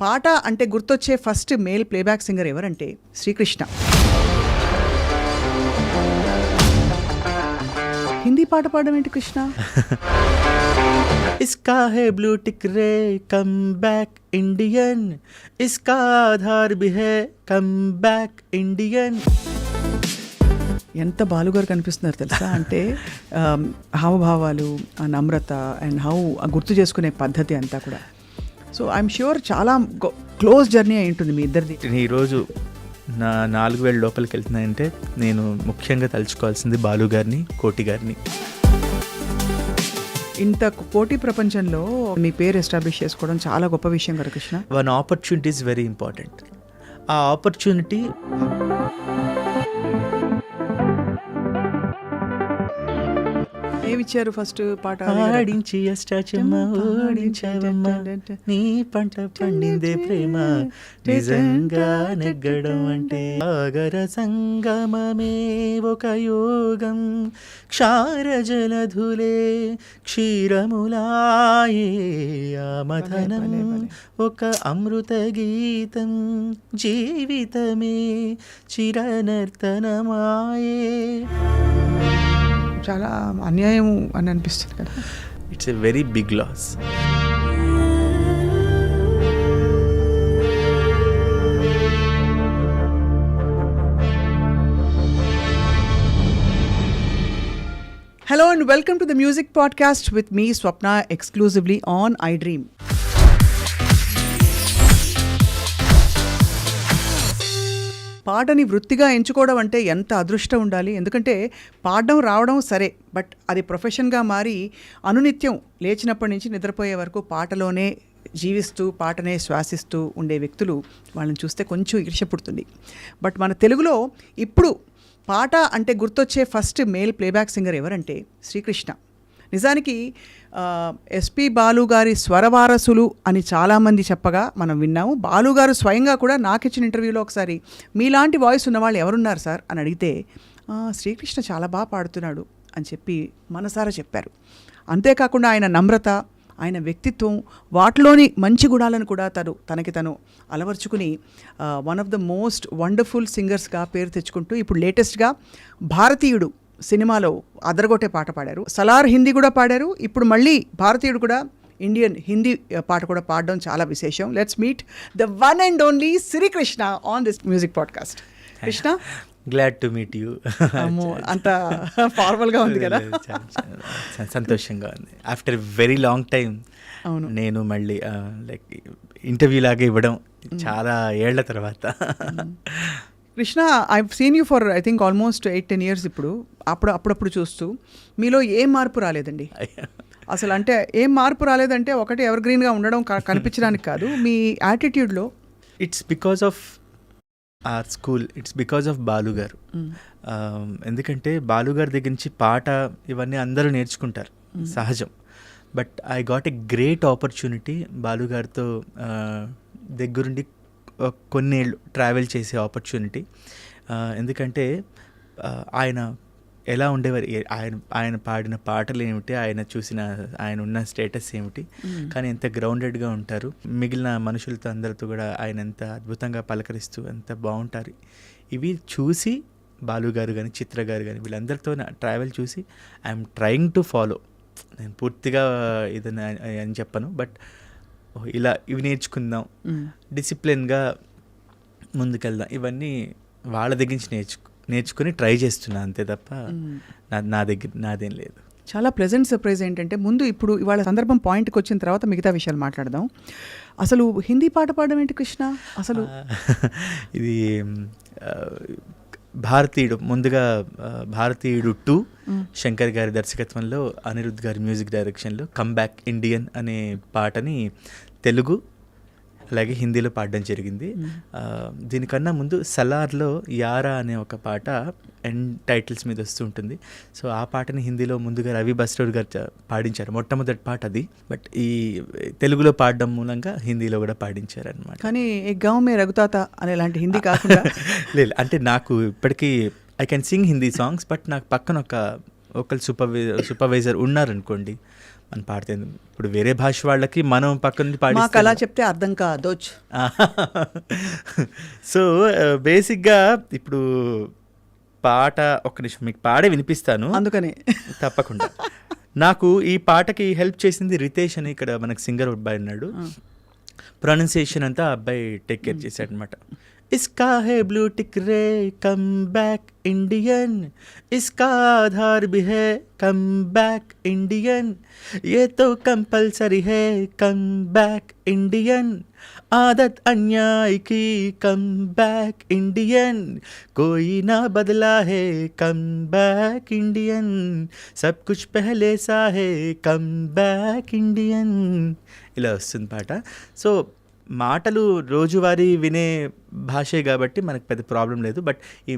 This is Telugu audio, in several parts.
పాట అంటే గుర్తొచ్చే ఫస్ట్ మేల్ ప్లేబ్యాక్ సింగర్ ఎవరంటే శ్రీకృష్ణ. హిందీ పాట పాడడం ఏంటి కృష్ణ? इसका है ब्लू टिक रे कम बैक इंडियन, इसका आधार भी है कम बैक इंडियन. ఎంత బాలుగారు కనిపిస్తున్నారు తెలుసా? అంటే హావభావాలు, ఆ నమ్రత అండ్ గుర్తు చేసుకునే పద్ధతి అంతా కూడా. సో ఐఎమ్ ష్యూర్ చాలా క్లోజ్ జర్నీ అయి ఉంటుంది మీ ఇద్దరిది. ఈరోజు నా 4000 లోపలికి వెళ్తున్నాయంటే నేను ముఖ్యంగా తలుచుకోవాల్సింది బాలు గారిని, కోటి గారిని. ఇంత పోటీ ప్రపంచంలో మీ పేరు ఎస్టాబ్లిష్ చేసుకోవడం చాలా గొప్ప విషయం కదా Krishna. One opportunity is very important. ఆ ఆపర్చునిటీ ఏమిచ్చారు ఫస్ట్ పాట? ఆడించి అష్టాచమ్మ ఓడించావమ్మ, నీ పంట పండిందే ప్రేమ నిజంగా నెగ్గడం అంటే. సాగర సంగమమే ఒక యోగం, క్షార జలధులే క్షీరములాయే, ఆ మథనం ఒక అమృత గీతం, జీవితమే చిరనర్తనమాయే. చాలా అన్యాయం అని అనిపిస్తుంది కదా. It's a very big loss. Hello and welcome to the Music Podcast with me, Swapna, exclusively on iDream. పాటని వృత్తిగా ఎంచుకోవడం అంటే ఎంత అదృష్టం ఉండాలి. ఎందుకంటే పాడడం రావడం సరే, బట్ అది ప్రొఫెషన్గా మారి అనునిత్యం లేచినప్పటి నుంచి నిద్రపోయే వరకు పాటలోనే జీవిస్తూ పాటనే శ్వాసిస్తూ ఉండే వ్యక్తులు వాళ్ళని చూస్తే కొంచెం ఈర్ష్య పుడుతుంది. బట్ మన తెలుగులో ఇప్పుడు పాట అంటే గుర్తొచ్చే ఫస్ట్ మేల్ ప్లేబ్యాక్ సింగర్ ఎవరంటే శ్రీకృష్ణ. నిజానికి ఎస్పి బాలు గారి స్వరవారసులు అని చాలామంది చెప్పగా మనం విన్నాము. బాలు గారు స్వయంగా కూడా నాకు ఇచ్చిన ఇంటర్వ్యూలో ఒకసారి మీలాంటి వాయిస్ ఉన్నవాళ్ళు ఎవరున్నారు సార్ అని అడిగితే శ్రీకృష్ణ చాలా బాగా పాడుతున్నాడు అని చెప్పి మనసారా చెప్పారు. అంతేకాకుండా ఆయన నమ్రత, ఆయన వ్యక్తిత్వం, వాటిలోని మంచి గుణాలను కూడా తనకి తను అలవర్చుకుని one of the most wonderful సింగర్స్గా పేరు తెచ్చుకుంటూ ఇప్పుడు లేటెస్ట్గా భారతీయుడు సినిమాలో అదరగొట్టే పాట పాడారు. సలార్ హిందీ కూడా పాడారు. ఇప్పుడు మళ్ళీ భారతీయుడు కూడా ఇండియన్ హిందీ పాట కూడా పాడడం చాలా విశేషం. Let's meet the one and only Srikrishna on this music podcast. Krishna, glad to meet you. అంత ఫార్మల్గా ఉంది కదా. సంతోషంగా ఉంది. ఆఫ్టర్ వెరీ లాంగ్ టైం అవును, నేను మళ్ళీ లైక్ ఇంటర్వ్యూ లాగా ఇవ్వడం చాలా ఏళ్ల తర్వాత. Krishna, I've seen you for I think almost 8-10 years. ఇప్పుడు అప్పుడప్పుడు చూస్తూ మీలో ఏం మార్పు రాలేదండి అసలు. అంటే ఏం మార్పు రాలేదంటే ఒకటి ఎవర్ గ్రీన్గా ఉండడం కనిపించడానికి కాదు, మీ యాటిట్యూడ్లో. It's because of our school, it's because of Balu garu. ఎందుకంటే బాలు గారి దగ్గర నుంచి పాట ఇవన్నీ అందరూ నేర్చుకుంటారు, సహజం. But I got a great opportunity Balu గారితో దగ్గరుండి కొన్నేళ్ళు ట్రావెల్ చేసే ఆపర్చునిటీ. ఎందుకంటే ఆయన ఎలా ఉండేవారు, ఆయన పాడిన పాటలు ఏమిటి, ఆయన ఉన్న స్టేటస్ ఏమిటి, కానీ ఎంత గ్రౌండెడ్గా ఉంటారు. మిగిలిన మనుషులతో అందరితో కూడా ఆయన ఎంత అద్భుతంగా పలకరిస్తూ ఎంత బాగుంటారు. ఇవి చూసి బాలు గారు కానీ చిత్ర గారు కానీ వీళ్ళందరితో ట్రావెల్ చూసి ఐఎమ్ ట్రయింగ్ టు ఫాలో. నేను పూర్తిగా ఇదని అని చెప్పను, బట్ ఇలా ఇవి నేర్చుకుందాం, డిసిప్లిన్గా ముందుకెళ్దాం, ఇవన్నీ వాళ్ళ దగ్గర నుంచి నేర్చుకుని ట్రై చేస్తున్నా అంతే తప్ప నాదేం లేదు. చాలా ప్లెజెంట్ సర్ప్రైజ్ ఏంటంటే ఇప్పుడు ఇవాళ సందర్భం పాయింట్కి వచ్చిన తర్వాత మిగతా విషయాలు మాట్లాడదాం. అసలు హిందీ పాట పాడడం ఏంటి కృష్ణ అసలు? ఇది భారతీయుడు, ముందుగా భారతీయుడు 2 శంకర్ గారి దర్శకత్వంలో అనిరుద్ధ్ గారి మ్యూజిక్ డైరెక్షన్లో కమ్ బ్యాక్ ఇండియన్ అనే పాటని తెలుగు అలాగే హిందీలో పాడడం జరిగింది. దీనికన్నా ముందు సలార్లో యారా అనే ఒక పాట ఎండ్ టైటిల్స్ మీద వస్తూ ఉంటుంది. సో ఆ పాటని హిందీలో ముందుగా రవి బస్రూర్ గారు పాడించారు, మొట్టమొదటి పాట అది. బట్ ఈ తెలుగులో పాడడం మూలంగా హిందీలో కూడా పాడించారు అనమాట. కానీ గావ్ మే రఘుతాత అనేలాంటి హిందీ కాకుండా లేదు, అంటే నాకు ఇప్పటికీ I can sing Hindi songs, but నాకు పక్కన ఒకళ్ళు సూపర్వైజర్ ఉన్నారనుకోండి, మనం పాడితే ఇప్పుడు వేరే భాష వాళ్ళకి మనం పక్క నుంచి మాకు అలా పాడిస్తే చెప్తే అర్థం కాదోచ్. సో బేసిక్గా ఇప్పుడు పాట ఒక్క నిమిషం మీకు పాడే వినిపిస్తాను అందుకనే తప్పకుండా. నాకు ఈ పాటకి హెల్ప్ చేసింది రితేష్ అని ఇక్కడ మనకు సింగర్ అబ్బాయి ఉన్నాడు. ప్రొనౌన్సియేషన్ అంతా ఆ అబ్బాయి టేక్ కేర్ చేశాడు అనమాట. इसका है ब्लू टिक रे कम बैक इंडियन, इसका आधार भी है कम बैक इंडियन, ये तो कंपलसरी है कम बैक इंडियन, आदत अन्याय की कम बैक इंडियन, कोई ना बदला है कम बैक इंडियन, सब कुछ पहले सा है कम बैक इंडियन. ఇలా వస్తుంది పాట. సో మాటలు రోజువారీ వినే భాషే కాబట్టి మనకు పెద్ద ప్రాబ్లం లేదు. బట్ ఈ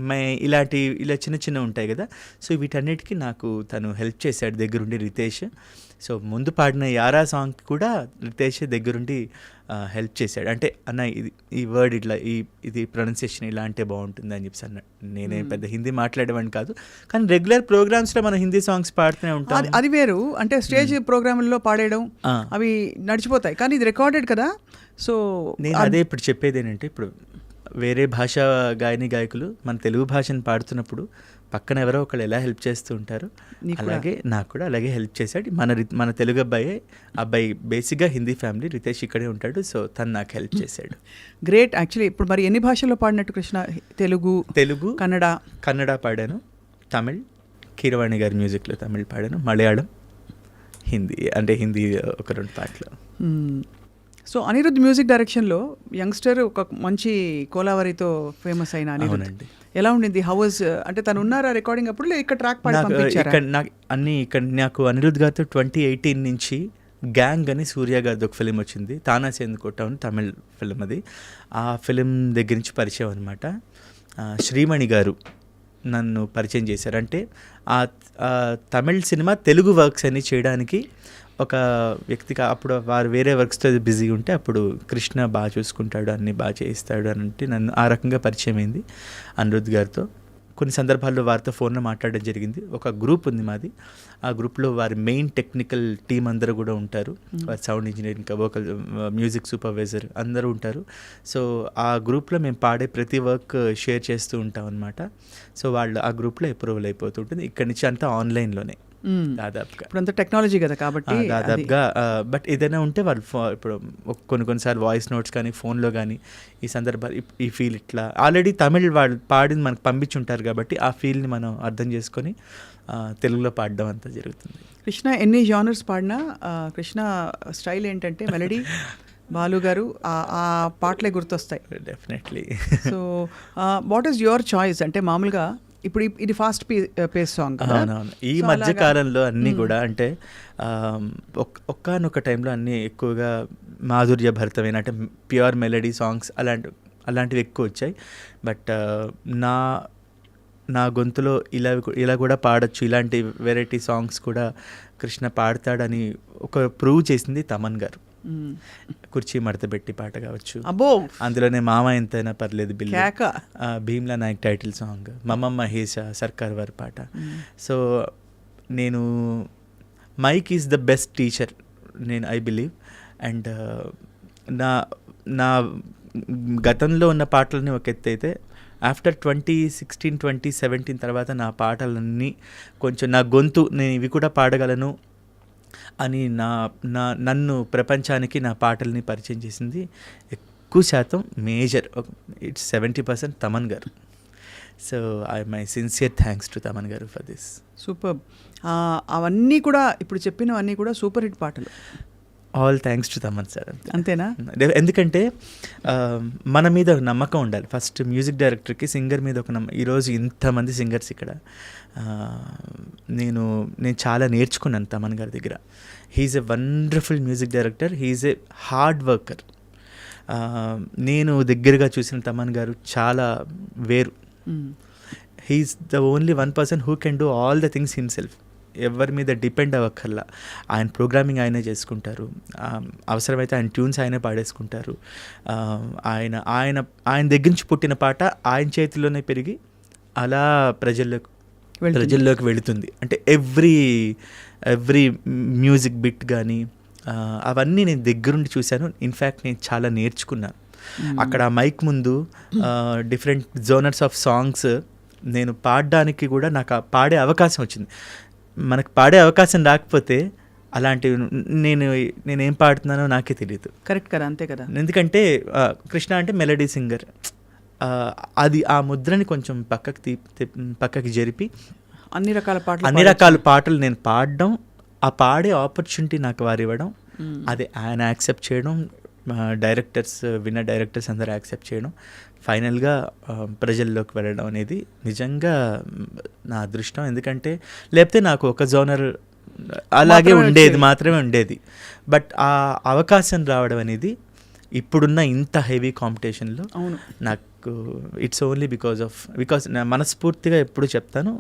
మే ఇలాంటి ఇలా చిన్న చిన్న ఉంటాయి కదా, సో వీటన్నిటికీ నాకు తను హెల్ప్ చేశాడు దగ్గరుండి రితేష్. సో ముందు పాడిన యారా సాంగ్కి కూడా రితేష్ దగ్గరుండి హెల్ప్ చేశాడు. అంటే అన్న ఈ వర్డ్ ఇట్లా ఇది ప్రొనౌన్సియేషన్ ఇలా అంటే బాగుంటుంది అని చెప్పి అన్నాడు. నేనే పెద్ద హిందీ మాట్లాడేవాడిని కాదు, కానీ రెగ్యులర్ ప్రోగ్రామ్స్లో మనం హిందీ సాంగ్స్ పాడుతూనే ఉంటాం. అది వేరు, అంటే స్టేజ్ ప్రోగ్రాంలో పాడేయడం అవి నడిచిపోతాయి, కానీ ఇది రికార్డెడ్ కదా. సో నేను అదే ఇప్పుడు చెప్పేది ఏంటంటే, ఇప్పుడు వేరే భాష గాయకులు మన తెలుగు భాషను పాడుతున్నప్పుడు పక్కన ఎవరో ఒకళ్ళు ఎలా హెల్ప్ చేస్తూ ఉంటారు, అలాగే నాకు కూడా అలాగే హెల్ప్ చేశాడు. మన తెలుగు అబ్బాయి బేసిక్గా హిందీ ఫ్యామిలీ, రితేష్ ఇక్కడే ఉంటాడు. సో తను నాకు హెల్ప్ చేశాడు. గ్రేట్. యాక్చువల్లీ ఇప్పుడు మరి ఎన్ని భాషల్లో పాడినట్టు కృష్ణ? తెలుగు, కన్నడ పాడాను, తమిళ్, కీరవాణి గారి మ్యూజిక్లో తమిళ్ పాడాను, మలయాళం, హిందీ ఒక 2 పాటలు. సో అనిరుద్ధ్ మ్యూజిక్ డైరెక్షన్లో యంగ్స్టర్ ఒక మంచి కోలావరితో ఫేమస్ అయిన అనిరుద్ధ్ ఎలా ఉండింది? హౌస్ అంటే తను ఉన్నారా రికార్డింగ్ అప్పుడు, లేదా ఇక్కడ ట్రాక్ పాడి పంపించారా? ఇక్కడ నాకు అనిరుద్ధ్ గారితో 2018 నుంచి గ్యాంగ్ అని సూర్య గారిది ఒక ఫిలిం వచ్చింది, తానా సేందు కొట్టాం తమిళ్ ఫిలిం. అది ఆ ఫిలిం దగ్గర నుంచి పరిచయం అనమాట. శ్రీమణి గారు నన్ను పరిచయం చేశారు. అంటే ఆ తమిళ్ సినిమా తెలుగు వర్క్స్ అన్ని చేయడానికి ఒక వ్యక్తిగా, అప్పుడు వారు వేరే వర్క్స్తో బిజీ ఉంటే అప్పుడు కృష్ణ బాగా చూసుకుంటాడు, అన్నీ బాగా చేయిస్తాడు అని అంటే నన్ను ఆ రకంగా పరిచయం అయింది అనిరుద్ధ్ గారితో. కొన్ని సందర్భాల్లో వారితో ఫోన్లో మాట్లాడడం జరిగింది. ఒక గ్రూప్ ఉంది మాది, ఆ గ్రూప్లో వారి మెయిన్ టెక్నికల్ టీం అందరూ కూడా ఉంటారు. వారి sound engineering, vocal, music supervisor అందరూ ఉంటారు. సో ఆ గ్రూప్లో మేము పాడే ప్రతి వర్క్ షేర్ చేస్తూ ఉంటాం అనమాట. సో వాళ్ళు ఆ గ్రూప్లో అప్రూవల్ అయిపోతుంటుంది. ఇక్కడి నుంచి అంతా ఆన్లైన్లోనే దాదాపుగా. ఇప్పుడంతా టెక్నాలజీ కదా కాబట్టి దాదాపుగా. బట్ ఏదైనా ఉంటే వాళ్ళు ఇప్పుడు కొన్నిసార్లు వాయిస్ నోట్స్ కానీ ఫోన్లో కానీ ఈ సందర్భాలు ఈ ఫీల్ ఇట్లా ఆల్రెడీ తమిళ్ వాళ్ళు పాడింది మనకు పంపించుంటారు కాబట్టి ఆ ఫీల్ని మనం అర్థం చేసుకొని తెలుగులో పాడడం అంతా జరుగుతుంది. కృష్ణ ఎన్ని జానర్స్ పాడినా కృష్ణ స్టైల్ ఏంటంటే మెలడీ, బాలు గారు ఆ పాటలే గుర్తొస్తాయి definitely. So what is your choice? అంటే మామూలుగా ఇప్పుడు ఇది ఫాస్ట్ పేస్ సాంగ్. అవునవును. ఈ మధ్య కాలంలో అన్నీ కూడా అంటే ఒక్కనొక టైంలో అన్నీ ఎక్కువగా మాధుర్య భరితమైన అంటే ప్యూర్ మెలడీ సాంగ్స్ అలాంటివి ఎక్కువ వచ్చాయి. బట్ నా గొంతులో ఇలా కూడా పాడొచ్చు, ఇలాంటి వెరైటీ సాంగ్స్ కూడా కృష్ణ పాడతాడని ఒక ప్రూవ్ చేసింది తమన్ గారు. కుర్చీ మడతబెట్టి పాట కావచ్చు, అందులోనే మామ ఎంతైనా పర్లేదు bill, Bheemla Nayak title song, మమ్మమ్మ హేష సర్కార్ వారి పాట. సో నేను mike is the best teacher I believe. And నా గతంలో ఉన్న పాటలని ఒక ఎత్తు అయితే ఆఫ్టర్ 2016, 2017 తర్వాత నా పాటలన్నీ కొంచెం నా గొంతు నేను ఇవి కూడా పాడగలను అని నన్ను ప్రపంచానికి నా పాటల్ని పరిచయం చేసింది ఎక్కువ శాతం మేజర్ ఇట్స్ 70% తమన్ గారు. So my sincere thanks to Thaman గారు ఫర్ దిస్. సూపర్. అవన్నీ కూడా ఇప్పుడు చెప్పినవన్నీ కూడా సూపర్ హిట్ పాటలు. All thanks to Thaman sir. అంతేనా? ఎందుకంటే మన మీద నమ్మకం ఉండాలి ఫస్ట్. మ్యూజిక్ డైరెక్టర్కి సింగర్ మీద ఒక ఈరోజు ఇంతమంది సింగర్స్ ఇక్కడ నేను చాలా నేర్చుకున్నాను తమన్ గారి దగ్గర. He's a wonderful music director, he's a hard worker. నేను దగ్గరగా చూసిన తమన్ గారు చాలా వేరు. He's the only one person who can do all the things himself. ఎవరి మీద డిపెండ్ అవ్వక్కర్లా. ఆయన ప్రోగ్రామింగ్ ఆయనే చేసుకుంటారు, అవసరమైతే ఆయన ట్యూన్స్ ఆయనే పాడేసుకుంటారు. ఆయన దగ్గర నుంచి పుట్టిన పాట ఆయన చేతిలోనే పెరిగి అలా ప్రజల్లోకి వెళుతుంది. అంటే ఎవ్రీ మ్యూజిక్ బిట్ కానీ అవన్నీ నేను దగ్గరుండి చూశాను. ఇన్ఫ్యాక్ట్ నేను చాలా నేర్చుకున్నాను అక్కడ మైక్ ముందు. డిఫరెంట్ జోనర్స్ ఆఫ్ సాంగ్స్ నేను పాడడానికి కూడా నాకు పాడే అవకాశం వచ్చింది. మనకు పాడే అవకాశం రాకపోతే అలాంటివి నేనేం పాడుతున్నానో నాకే తెలియదు. కరెక్ట్ కదా, అంతే కదా. ఎందుకంటే కృష్ణ అంటే మెలడీ సింగర్, అది ఆ ముద్రని కొంచెం పక్కకి జరిపి అన్ని రకాల పాటలు నేను పాడడం, ఆ పాడే ఆపర్చునిటీ నాకు వారు ఇవ్వడం, అది ఆయన యాక్సెప్ట్ చేయడం, డైరెక్టర్స్ విన్న డైరెక్టర్స్ అందరూ యాక్సెప్ట్ చేయడం, ఫైనల్గా ప్రజల్లోకి వెళ్ళడం అనేది నిజంగా నా అదృష్టం. ఎందుకంటే లేకపోతే నాకు ఒక జోనర్ అలాగే మాత్రమే ఉండేది. బట్ ఆ అవకాశం రావడం అనేది ఇప్పుడున్న ఇంత హెవీ కాంపిటీషన్లో నాకు ఇట్స్ ఓన్లీ బికాస్ నా మనస్ఫూర్తిగా ఎప్పుడు చెప్తాను,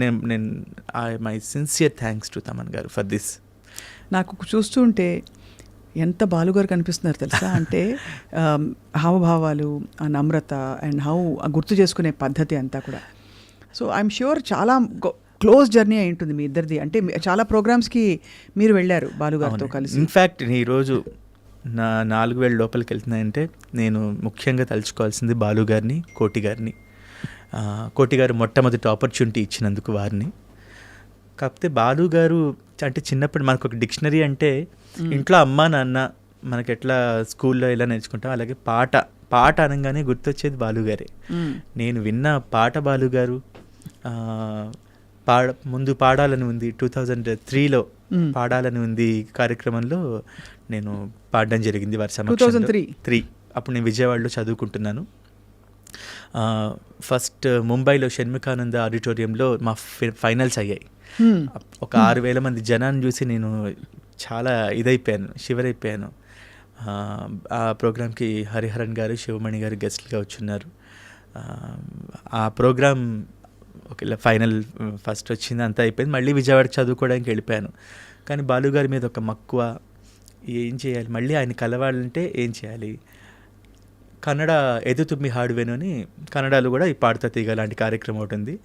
నేను my sincere thanks to Thaman గారు ఫర్ దిస్. నాకు చూస్తుంటే ఎంత బాలుగారు కనిపిస్తున్నారు తెలుసా, అంటే హావభావాలు, ఆ నమ్రత అండ్ గుర్తు చేసుకునే పద్ధతి అంతా కూడా. సో ఐఎమ్ ష్యూర్ చాలా క్లోజ్ జర్నీ అయి ఉంటుంది మీ ఇద్దరిది. అంటే చాలా ప్రోగ్రామ్స్కి మీరు వెళ్ళారు బాలుగారితో కలిసి. ఇన్ఫ్యాక్ట్ ఈరోజు నా 4000 లోపలికి వెళ్తున్నాయంటే నేను ముఖ్యంగా తలుచుకోవాల్సింది బాలుగారిని, కోటి గారిని. కోటి గారు మొట్టమొదటి ఆపర్చునిటీ ఇచ్చినందుకు వారిని. కాకపోతే బాలుగారు అంటే చిన్నప్పుడు మనకు ఒక డిక్షనరీ అంటే ఇంట్లో అమ్మ నాన్న మనకి ఎట్లా స్కూల్లో ఎలా నేర్చుకుంటాం, అలాగే పాట అనగానే గుర్తొచ్చేది బాలుగారే. నేను విన్న పాట బాలుగారు ముందు పాడాలని ఉంది 2003లో పాడాలని ఉంది కార్యక్రమంలో నేను పాడడం జరిగింది వారి సమక్షంలో. 2003 అప్పుడు నేను విజయవాడలో చదువుకుంటున్నాను. ఫస్ట్ ముంబైలో షణ్ముఖానంద ఆడిటోరియంలో మా ఫైనల్స్ అయ్యాయి. ఒక 6000 మంది జనాన్ని చూసి నేను చాలా షివరైపోయాను. ఆ ప్రోగ్రామ్కి హరిహరన్ గారు, శివమణి గారు గెస్ట్లుగా వచ్చున్నారు. ఆ ప్రోగ్రామ్ ఒక ఫైనల్ ఫస్ట్ వచ్చింది, అంతా అయిపోయింది. మళ్ళీ విజయవాడ చదువుకోవడానికి వెళ్ళిపోయాను. కానీ బాలుగారి మీద ఒక మక్కువ, ఏం చేయాలి, మళ్ళీ ఆయన కలవాలంటే ఏం చేయాలి. కన్నడ ఎదు తుమ్మి హాడువేను అని కన్నడలో కూడా ఈ పాడుతా తీగ లాంటి కార్యక్రమం ఒకటి ఉంది.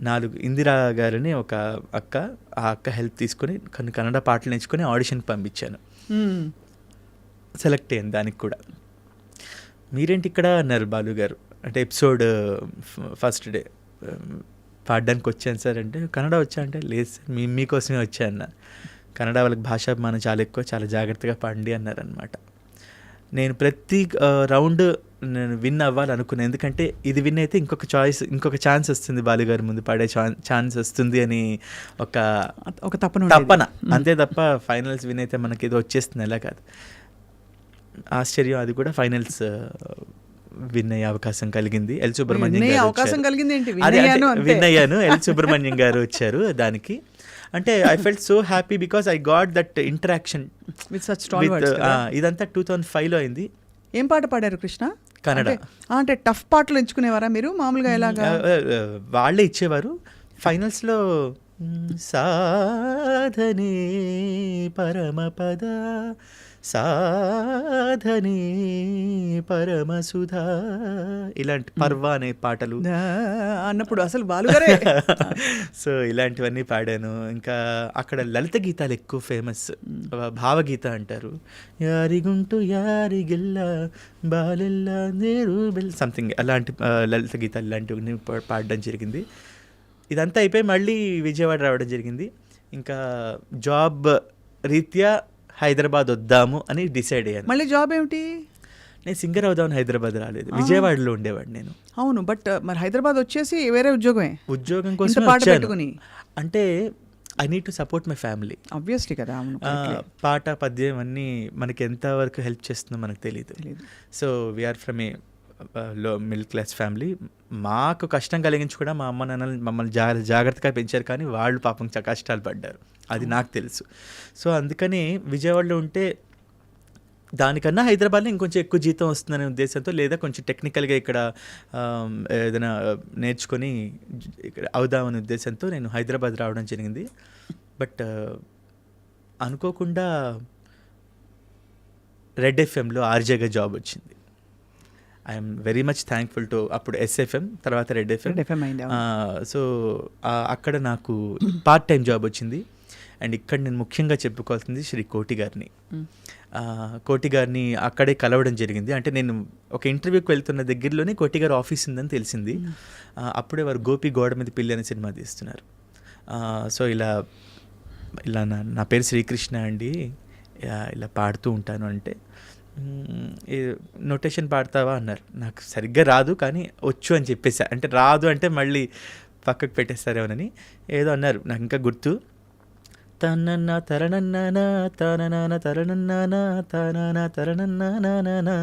4 ఇందిరా గారిని ఒక అక్క, ఆ అక్క హెల్ప్ తీసుకొని కొన్ని కన్నడ పాటలు నేర్చుకొని ఆడిషన్కి పంపించాను. సెలెక్ట్ అయ్యాను దానికి కూడా. మీరేంటి ఇక్కడ అన్నారు బాలుగారు. అంటే ఎపిసోడ్ ఫస్ట్ డే పాడడానికి వచ్చాను సార్ అంటే, కన్నడ వచ్చా అంటే, లేదు సార్ మీకోసమే వచ్చా అన్న. కన్నడ వాళ్ళకి భాషాభిమానం చాలా ఎక్కువ, చాలా జాగ్రత్తగా పాడండి అన్నారనమాట. నేను ప్రతి రౌండ్ నేను విన్ అవ్వాలనుకున్నాను. ఎందుకంటే ఇది విన్ అయితే ఇంకొక ఛాన్స్ వస్తుంది, బాలుగారి ముందు పాడే ఛాన్స్ వస్తుంది అని ఒక తప్పన. అంతే తప్ప ఫైనల్స్ విన్ అయితే మనకి ఏదో వచ్చేస్తుంది ఎలా కాదు. ఆశ్చర్యం, అది కూడా ఫైనల్స్ విన్ అయ్యే అవకాశం కలిగింది. ఎల్ సుబ్రహ్మణ్యం విన్ అయ్యాను. ఎల్ సుబ్రహ్మణ్యం గారు వచ్చారు దానికి. అంటే I felt so happy because I got that interaction with such stalwarts. ఇదంతా 2005లో అయింది. ఏం పాట పాడారు కృష్ణ? కన్నడ. అంటే టఫ్ పాటలు ఎంచుకునేవారా మీరు మామూలుగా? ఎలాగా? వాళ్ళే ఇచ్చేవారు. ఫైనల్స్లో సాధనే పరమపద సాధనే పరమసుధా ఇలాంటి పర్వ అనే పాటలు అన్నప్పుడు అసలు బాలుగారే. సో ఇలాంటివన్నీ పాడాను. ఇంకా అక్కడ లలిత గీతాలు ఎక్కువ ఫేమస్, భావగీత అంటారు. యారిగుంటు యారిగిల్ల బాలెల్ల నేరు బెల్ సంథింగ్ అలాంటి లలిత గీతాలు ఇలాంటివన్నీ పాడడం జరిగింది. ఇదంతా అయిపోయి మళ్ళీ విజయవాడ రావడం జరిగింది. ఇంకా జాబ్ రీత్యా హైదరాబాద్ వద్దాము అని డిసైడ్ అయ్యాను. మళ్ళీ జాబ్ ఏమిటి? నేను సింగర్ అవుదామని హైదరాబాద్ రాలేదు, విజయవాడలో ఉండేవాడు నేను. అవును, బట్ మరి హైదరాబాద్ వచ్చేసి వేరే ఉద్యోగం కోసం వచ్చాను. అంటే I need to support my family. Obviously కదా. పాట పద్యం అన్నీ మనకి ఎంతవరకు హెల్ప్ చేస్తుందో మనకు తెలియదు. సో వీఆర్ ఫ్రమ్ ఏ లో మిడిల్ క్లాస్ ఫ్యామిలీ. మాకు కష్టం కలిగించి కూడా మా అమ్మ నాన్నలు మమ్మల్ని జాగ్రత్తగా పెంచారు, కానీ వాళ్ళు పాపం కష్టాలు పడ్డారు, అది నాకు తెలుసు. సో అందుకని విజయవాడలో ఉంటే దానికన్నా హైదరాబాద్లో ఇంకొంచెం ఎక్కువ జీతం వస్తుందనే ఉద్దేశంతో, లేదా కొంచెం టెక్నికల్గా ఇక్కడ ఏదైనా నేర్చుకొని ఇక్కడ అవుదామనే ఉద్దేశంతో నేను హైదరాబాద్ రావడం జరిగింది. బట్ అనుకోకుండా రెడ్ ఎఫ్ఎంలో ఆర్జేగా జాబ్ వచ్చింది. I'm very much thankful to అప్పుడు ఎస్ఎఫ్ఎం, తర్వాత రెడ్ ఎఫ్ఎం. సో అక్కడ నాకు పార్ట్ టైం జాబ్ వచ్చింది. అండ్ ఇక్కడ నేను ముఖ్యంగా చెప్పుకోవాల్సింది శ్రీ కోటి గారిని. కోటి గారిని అక్కడే కలవడం జరిగింది. అంటే నేను ఒక ఇంటర్వ్యూకి వెళ్తున్న దగ్గరలోనే కోటి గారి ఆఫీస్ ఉందని తెలిసింది. అప్పుడే వారు గోపి గోడ మీద పిల్లి అనే సినిమా తీస్తున్నారు. సో ఇలా ఇలా నా పేరు శ్రీకృష్ణ అండి, ఇలా పాడుతూ ఉంటాను అంటే నోటేషన్ పాడతావా అన్నారు. నాకు సరిగ్గా రాదు కానీ వచ్చు అని చెప్పేసా. అంటే రాదు అంటే మళ్ళీ పక్కకు పెట్టేస్తారేమోనని ఏదో అన్నారు, నాకు ఇంకా గుర్తు. తనన్న తరణన్నానా తననాన తరణన్నానా తననా తరణన్నానా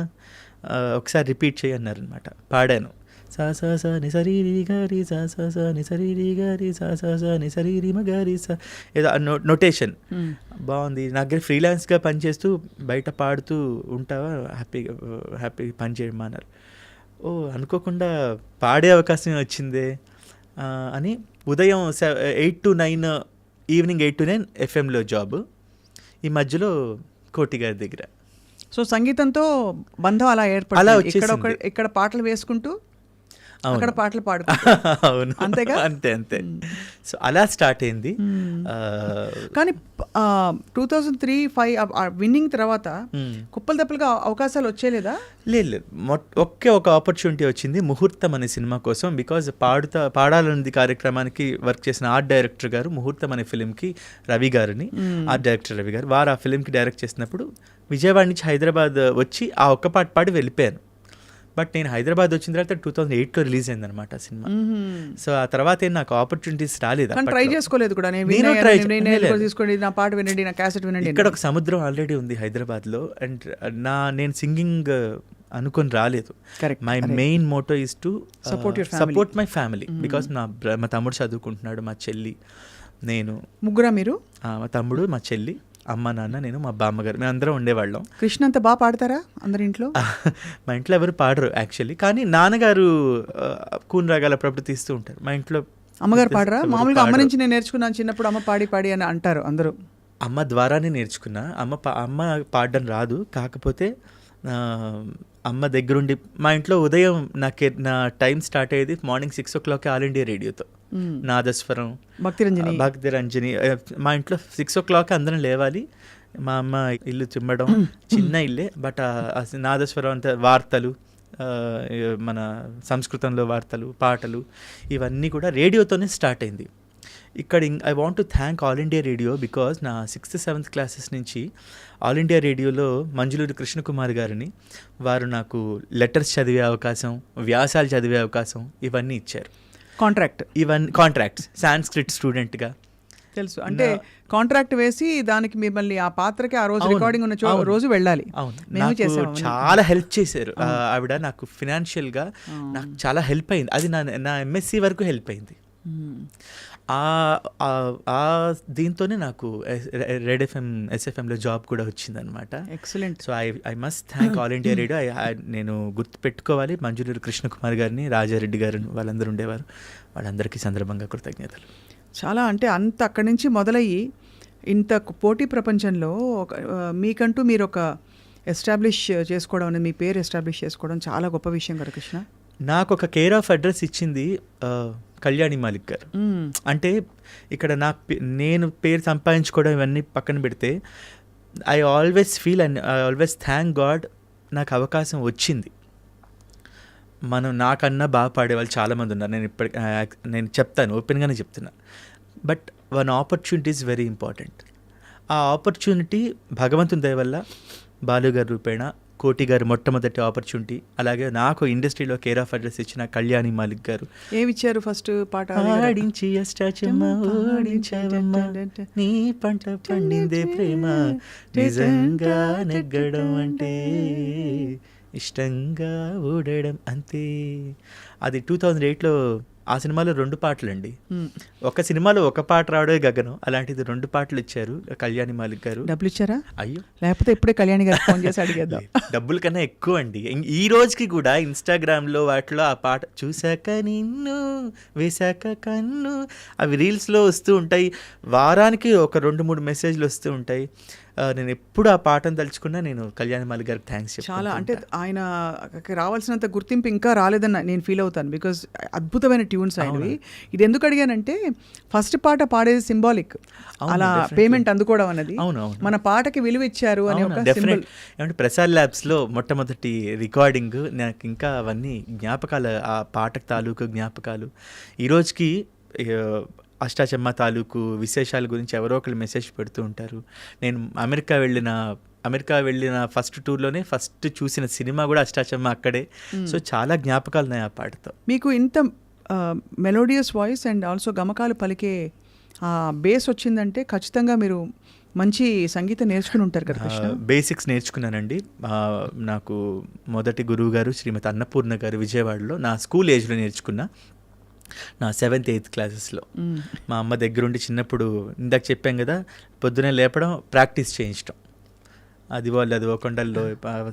ఒకసారి రిపీట్ చేయన్నారు అనమాట. పాడాను. సా సా సా ని సరీరి గారి సా సా సా ని సరీరి గారి సా సా సా ని సరీరి మగారి సా ఏదో నోటేషన్ బాగుంది. నా దగ్గర ఫ్రీలాన్స్గా పనిచేస్తూ బయట పాడుతూ ఉంటావా, హ్యాపీ పని చేయమా అన్నారు. ఓ అనుకోకుండా పాడే అవకాశం వచ్చిందే అని ఉదయం 8 to 9 ఈవినింగ్ 8 to 9 ఎఫ్ఎంలో జాబ్. ఈ మధ్యలో కోటి గారి దగ్గర. సో సంగీతంతో బంధం అలా ఏర్పడింది. అలా వచ్చేసింది. ఇక్కడ పాటలు వేసుకుంటూ అక్కడ పాటలు పాడుకుంటూ. అవును, అంతేగా? అంతే. సో అలా స్టార్ట్ అయింది. కానీ 2003-05 విన్నింగ్ తర్వాత కుప్పలు తప్పలుగా అవకాశాలు వచ్చేలేదా? లేదు, ఒకే ఒక ఆపర్చునిటీ వచ్చింది ముహూర్తం అనే సినిమా కోసం. బికాజ్ పాడాలన్నది కార్యక్రమానికి వర్క్ చేసిన ఆర్ట్ డైరెక్టర్ గారు ముహూర్తం అనే ఫిలింకి రవి గారిని, ఆర్ట్ డైరెక్టర్ రవి గారు, వారు ఆ ఫిలింకి డైరెక్ట్ చేసినప్పుడు విజయవాడ నుంచి హైదరాబాద్ వచ్చి ఆ ఒక్క పాట పాడి వెళ్ళిపోయాను. బట్ నేను హైదరాబాద్ వచ్చిన తర్వాత 2008లో రిలీజ్ అయింది అనమాట ఆ సినిమా. సో ఆ తర్వాత నాకు ఆపర్చునిటీస్ రాలేదు. ట్రై చేసుకోలేదు కూడా. తీసుకోండి, నా పాట వినండి, నా క్యాసెట్ వినండి. ఇక్కడ ఒక సముద్రం ఆల్రెడీ ఉంది హైదరాబాద్లో. అండ్ నేను సింగింగ్ అనుకొని రాలేదు. My main motto is to support my family. Because మా తమ్ముడు చదువుకుంటున్నాడు, మా చెల్లి, నేను ముగ్గురా మీరు? మా తమ్ముడు, మా చెల్లి, అమ్మ, నాన్న, నేను, మా బామ్మగారు, మేము అందరం ఉండేవాళ్ళం. కృష్ణ అంత బాగా పాడతారా అందరి ఇంట్లో? మా ఇంట్లో ఎవరు పాడరు యాక్చువల్లీ, కానీ నాన్నగారు కూన్ రాగాలు అప్పుడప్పుడు తీస్తూ ఉంటారు. మా ఇంట్లో అమ్మగారు పాడరా? మామూలుగా అమ్మ నుంచి నేను నేర్చుకున్నాను చిన్నప్పుడు, అమ్మ పాడి అని అంటారు అందరూ. అమ్మ ద్వారానే నేర్చుకున్నా. అమ్మ పాడడం రాదు, కాకపోతే అమ్మ దగ్గరుండి. మా ఇంట్లో ఉదయం నా టైం స్టార్ట్ అయ్యేది మార్నింగ్ 6 o'clock ఆల్ ఇండియా రేడియోతో. నాదస్వరం, భక్తి రంజని. మా ఇంట్లో 6 o'clock అందరం లేవాలి. మా అమ్మ ఇల్లు చిమ్మడం, చిన్న ఇల్లే, బట్ నాదస్వరం అంతా వార్తలు, మన సంస్కృతంలో వార్తలు, పాటలు, ఇవన్నీ కూడా రేడియోతోనే స్టార్ట్ అయింది. ఇక్కడ I want to thank all India radio. Because నా 6th, 7th క్లాసెస్ నుంచి ఆల్ ఇండియా రేడియోలో మంజులూరి కృష్ణకుమార్ గారిని, వారు నాకు లెటర్స్ చదివే అవకాశం, వ్యాసాలు చదివే అవకాశం, ఇవన్నీ ఇచ్చారు. కాంట్రాక్ట్స్ సాంస్క్రిట్ స్టూడెంట్గా తెలుసు. అంటే కాంట్రాక్ట్ వేసి దానికి మిమ్మల్ని ఆ పాత్రకి ఆ రోజు రికార్డింగ్ ఉన్న రోజు వెళ్ళాలి. అవును, చాలా హెల్ప్ చేశారు ఆవిడ. నాకు ఫినాన్షియల్గా నాకు చాలా హెల్ప్ అయింది. అది నా ఎంఎస్సి వరకు హెల్ప్ అయింది. దీంతోనే నాకు రెడ్ ఎఫ్ఎం, ఎస్ఎఫ్ఎంలో జాబ్ కూడా వచ్చిందనమాట. Excellent. So I must thank all India radio. నేను గుర్తు పెట్టుకోవాలి మంజులూరి కృష్ణకుమార్ గారిని, రాజారెడ్డి గారిని, వాళ్ళందరూ ఉండేవారు. వాళ్ళందరికీ సందర్భంగా కృతజ్ఞతలు. చాలా అంటే అంత అక్కడి నుంచి మొదలయ్యి ఇంత పోటీ ప్రపంచంలో మీకంటూ మీరు ఒక ఎస్టాబ్లిష్ చేసుకోవడం అనేది, మీ పేరు ఎస్టాబ్లిష్ చేసుకోవడం చాలా గొప్ప విషయం కదా కృష్ణ. నాకు ఒక కేర్ ఆఫ్ అడ్రస్ ఇచ్చింది కళ్యాణి మాలిక్ గారు. అంటే ఇక్కడ నేను పేరు సంపాదించుకోవడం ఇవన్నీ పక్కన పెడితే, I always feel and I always thank God నాకు అవకాశం వచ్చింది. నాకన్నా బాగా పాడేవాళ్ళు చాలామంది ఉన్నారు. నేను చెప్తాను, ఓపెన్గానే చెప్తున్నా. But one opportunity is very important. ఆ ఆపర్చునిటీ భగవంతుని దయ వల్ల బాలుగారి రూపేణ, కోటి గారు మొట్టమొదటి ఆపర్చునిటీ, అలాగే నాకు ఇండస్ట్రీలో కేర్ ఆఫ్ అడ్రస్ ఇచ్చిన కళ్యాణి మాలిక్ గారు. ఏమిచ్చారు ఫస్ట్ పాట? ఆడించి నీ పంట పండిందే ప్రేమ, నిజంగా నెగ్గడం అంటే ఇష్టంగా ఓడడం అంతే. అది 2008లో. ఆ సినిమాలో 2 పాటలండి. ఒక సినిమాలో ఒక పాట రావడే గగనం, అలాంటిది 2 పాటలు ఇచ్చారు కళ్యాణి మాలిక్ గారు. డబ్బులు ఇచ్చారా? అయ్యో, లేకపోతే ఇప్పుడే కళ్యాణి గారు ఫోన్ చేసి అడిగేద్దాం. డబ్బుల కన్నా ఎక్కువ అండి. ఈ రోజుకి కూడా ఇన్స్టాగ్రామ్లో వాటిలో ఆ పాట చూశాక నిన్ను వేశాక కన్ను, అవి రీల్స్లో వస్తూ ఉంటాయి. వారానికి ఒక 2-3 మెసేజ్లు వస్తూ ఉంటాయి. నేను ఎప్పుడు ఆ పాటను తలుచుకున్నా నేను కళ్యాణమాలి గారికి థ్యాంక్స్ చాలా అంటే ఆయన రావాల్సినంత గుర్తింపు ఇంకా రాలేదని నేను ఫీల్ అవుతాను. బికాజ్ అద్భుతమైన ట్యూన్స్ ఆయనవి. ఇది ఎందుకు అడిగానంటే ఫస్ట్ పాట పాడేది సింబాలిక్, అలా పేమెంట్ అందుకోవడం అన్నది మన పాటకి విలువ ఇచ్చారు అని ఒక సింబల్. ఏమంటే ప్రసాద్ ల్యాబ్స్లో మొట్టమొదటి రికార్డింగ్ నాకు ఇంకా అవన్నీ జ్ఞాపకాలు, ఆ పాట తాలూకు జ్ఞాపకాలు. ఈరోజుకి అష్టాచమ్మ తాలూకు విశేషాల గురించి ఎవరో ఒకరు మెసేజ్ పెడుతూ ఉంటారు. నేను అమెరికా వెళ్ళిన ఫస్ట్ టూర్లోనే ఫస్ట్ చూసిన సినిమా కూడా అష్టాచమ్మ అక్కడే. సో చాలా జ్ఞాపకాలు ఉన్నాయి ఆ పాటతో. మీకు ఇంత మెలోడియస్ వాయిస్ అండ్ ఆల్సో గమకాలు పలికే బేస్ వచ్చిందంటే ఖచ్చితంగా మీరు మంచి సంగీతం నేర్చుకుని ఉంటారు కదా. బేసిక్స్ నేర్చుకున్నానండి. నాకు మొదటి గురువు గారు శ్రీమతి అన్నపూర్ణ గారు విజయవాడలో నా స్కూల్ ఏజ్లో నేర్చుకున్నా. నా 7th 8th క్లాసెస్లో మా అమ్మ దగ్గరుండి చిన్నప్పుడు ఇందాక చెప్పాం కదా, పొద్దునే లేపడం, ప్రాక్టీస్ చేయించడం, అదివో కొండల్లో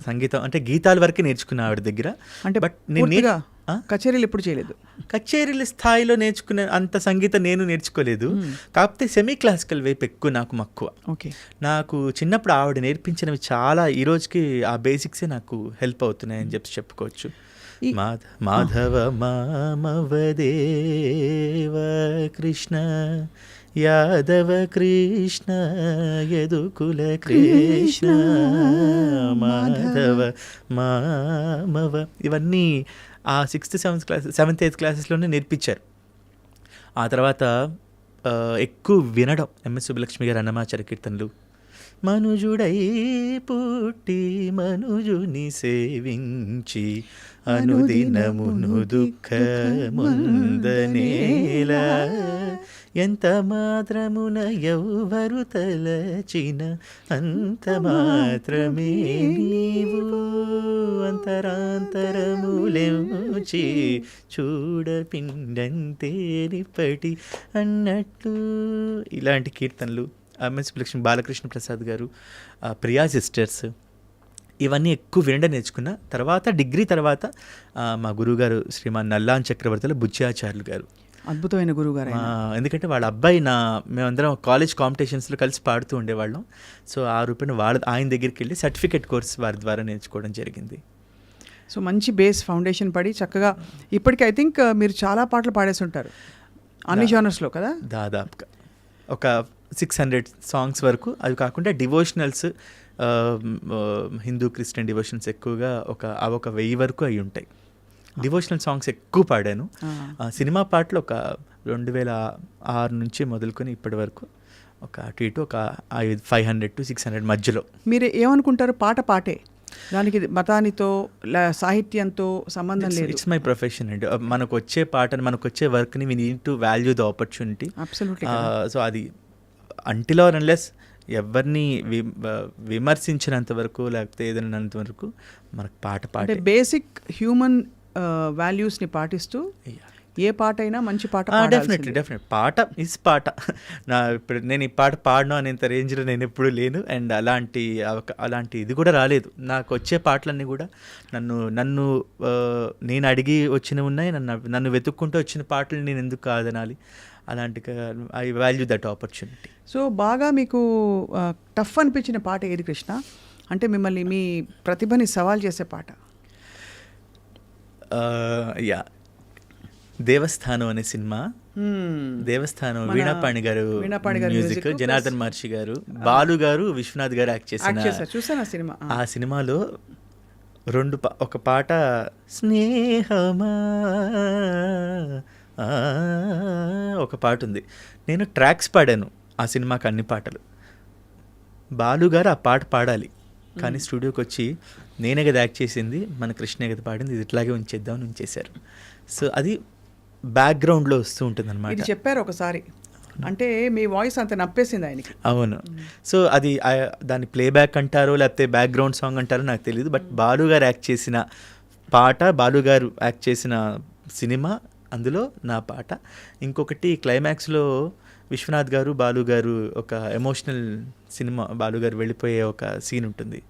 సంగీతం అంటే గీతాల వరకే నేర్చుకున్నా ఆవిడ దగ్గర. అంటే బట్ నేను కచేరీలు ఎప్పుడు చేయలేదు. కచేరీల స్థాయిలో నేర్చుకునే అంత సంగీతం నేను నేర్చుకోలేదు. కాకపోతే సెమీ క్లాసికల్ వైపు ఎక్కువ నాకు మక్కువ. ఓకే, నాకు చిన్నప్పుడు ఆవిడ నేర్పించినవి చాలా ఈ రోజుకి ఆ బేసిక్సే నాకు హెల్ప్ అవుతున్నాయని చెప్పుకోవచ్చు. మాధవ మామవదేవ కృష్ణ యాదవ కృష్ణ యదుకుల కృష్ణ మాధవ మామవ ఇవన్నీ ఆ 6th 7th 8th క్లాసెస్లోనే నేర్పించారు. ఆ తర్వాత ఎక్కువ వినడం, ఎంఎస్ సుబ్బలక్ష్మి గారు అన్నమాచార్య కీర్తనలు, మనుజుడై పుట్టి మనుజుని సేవించి అనుదినమును దుఃఖముందనేలా ఎంత మాత్రమున ఎవ్వరు తలచిన అంత మాత్రమే నీవు అంతరాంతరములెంచి చూడపిండంతేరిపటి అన్నట్లు. ఇలాంటి కీర్తనలు ఎంఎస్ లక్ష్మి, బాలకృష్ణ ప్రసాద్ గారు, ప్రియా సిస్టర్స్, ఇవన్నీ ఎక్కువ వినడం నేర్చుకున్న. తర్వాత డిగ్రీ తర్వాత మా గురువుగారు శ్రీమాన్ నల్లాన్ చక్రవర్తుల బుచ్చాచార్యులు గారు, అద్భుతమైన గురువుగారు. ఎందుకంటే వాళ్ళ అబ్బాయి మేమందరం కాలేజ్ కాంపిటీషన్స్లో కలిసి పాడుతూ ఉండేవాళ్ళం. సో ఆ రూపాయన ఆయన దగ్గరికి వెళ్ళి సర్టిఫికేట్ కోర్స్ వారి ద్వారా నేర్చుకోవడం జరిగింది. సో మంచి బేస్ ఫౌండేషన్ పడి చక్కగా ఇప్పటికీ ఐ థింక్ మీరు చాలా పాటలు పాడేసి ఉంటారు అన్ని జానర్స్లో కదా. దాదాపుగా ఒక 600 సాంగ్స్ వరకు. అవి కాకుండా డివోషనల్స్, హిందూ క్రిస్టియన్ డివోషనల్స్ ఎక్కువగా ఒక 1000 వరకు అయి ఉంటాయి. డివోషనల్ సాంగ్స్ ఎక్కువ పాడాను. సినిమా పాటలు ఒక 2006 నుంచి మొదలుకొని ఇప్పటి వరకు ఒక అటు ఇటు ఒక 500 to 600 మధ్యలో. మీరు ఏమనుకుంటారు? పాటే దానికి మతానితో సాహిత్యంతో సంబంధం లేదు. ఇట్స్ మై ప్రొఫెషన్ అండి. మనకు వచ్చే పాటని, మనకు వచ్చే వర్క్ని we need to value the opportunity. Absolutely. So అది అంటిల్ ఆర్ అన్లెస్ ఎవరిని విమర్శించినంత వరకు లేకపోతే ఏదైనంత వరకు మనకు పాట బేసిక్ హ్యూమన్ వాల్యూస్ని పాటిస్తూ ఏ పాట అయినా మంచి పాట. డెఫినెట్లీ పాట ఇస్ పాట. ఇప్పుడు నేను ఈ పాట పాడను అనేంత రేంజ్లో నేను ఎప్పుడు లేను. అండ్ అలాంటి ఇది కూడా రాలేదు. నాకు వచ్చే పాటలన్నీ కూడా నేను అడిగి వచ్చినవి ఉన్నాయి. నన్ను వెతుక్కుంటూ వచ్చిన పాటలు నేను ఎందుకు కాదనాలి? అలాంటి I value that opportunity. So బాగా మీకు టఫ్ అనిపించిన పాట ఏది కృష్ణ? అంటే మిమ్మల్ని మీ ప్రతిభని సవాల్ చేసే పాట? దేవస్థానం అనే సినిమా. దేవస్థానం వీణాపాణి గారు మ్యూజిక్, జనార్దన్ మహర్షి గారు, బాలు గారు, విశ్వనాథ్ గారు యాక్ట్ చేసిన సినిమా. ఆ సినిమాలో ఒక పాట స్నేహమా ఒక పాట ఉంది. నేను ట్రాక్స్ పాడాను ఆ సినిమాకి, అన్ని పాటలు. బాలు గారు ఆ పాట పాడాలి కానీ స్టూడియోకి వచ్చి నేనే కదా యాక్ట్ చేసింది, మన కృష్ణే కదా పాడింది, ఇది ఇట్లాగే ఉంచేద్దామని ఉంచేశారు. సో అది బ్యాక్గ్రౌండ్లో వస్తూ ఉంటుంది అనమాట. ఇది చెప్పారు ఒకసారి, అంటే మీ వాయిస్ అంత నప్పేసింది ఆయనకి. అవును. సో అది దాన్ని ప్లేబ్యాక్ అంటారో లేకపోతే బ్యాక్గ్రౌండ్ సాంగ్ అంటారో నాకు తెలియదు. బట్ బాలు గారు యాక్ట్ చేసిన పాట, బాలు గారు యాక్ట్ చేసిన సినిమా, అందులో నా పాట. ఇంకొకటి క్లైమాక్స్లో విశ్వనాథ్ గారు, బాలు గారు ఒక ఎమోషనల్ సినిమా, బాలు గారు వెళ్ళిపోయే ఒక సీన్ ఉంటుంది,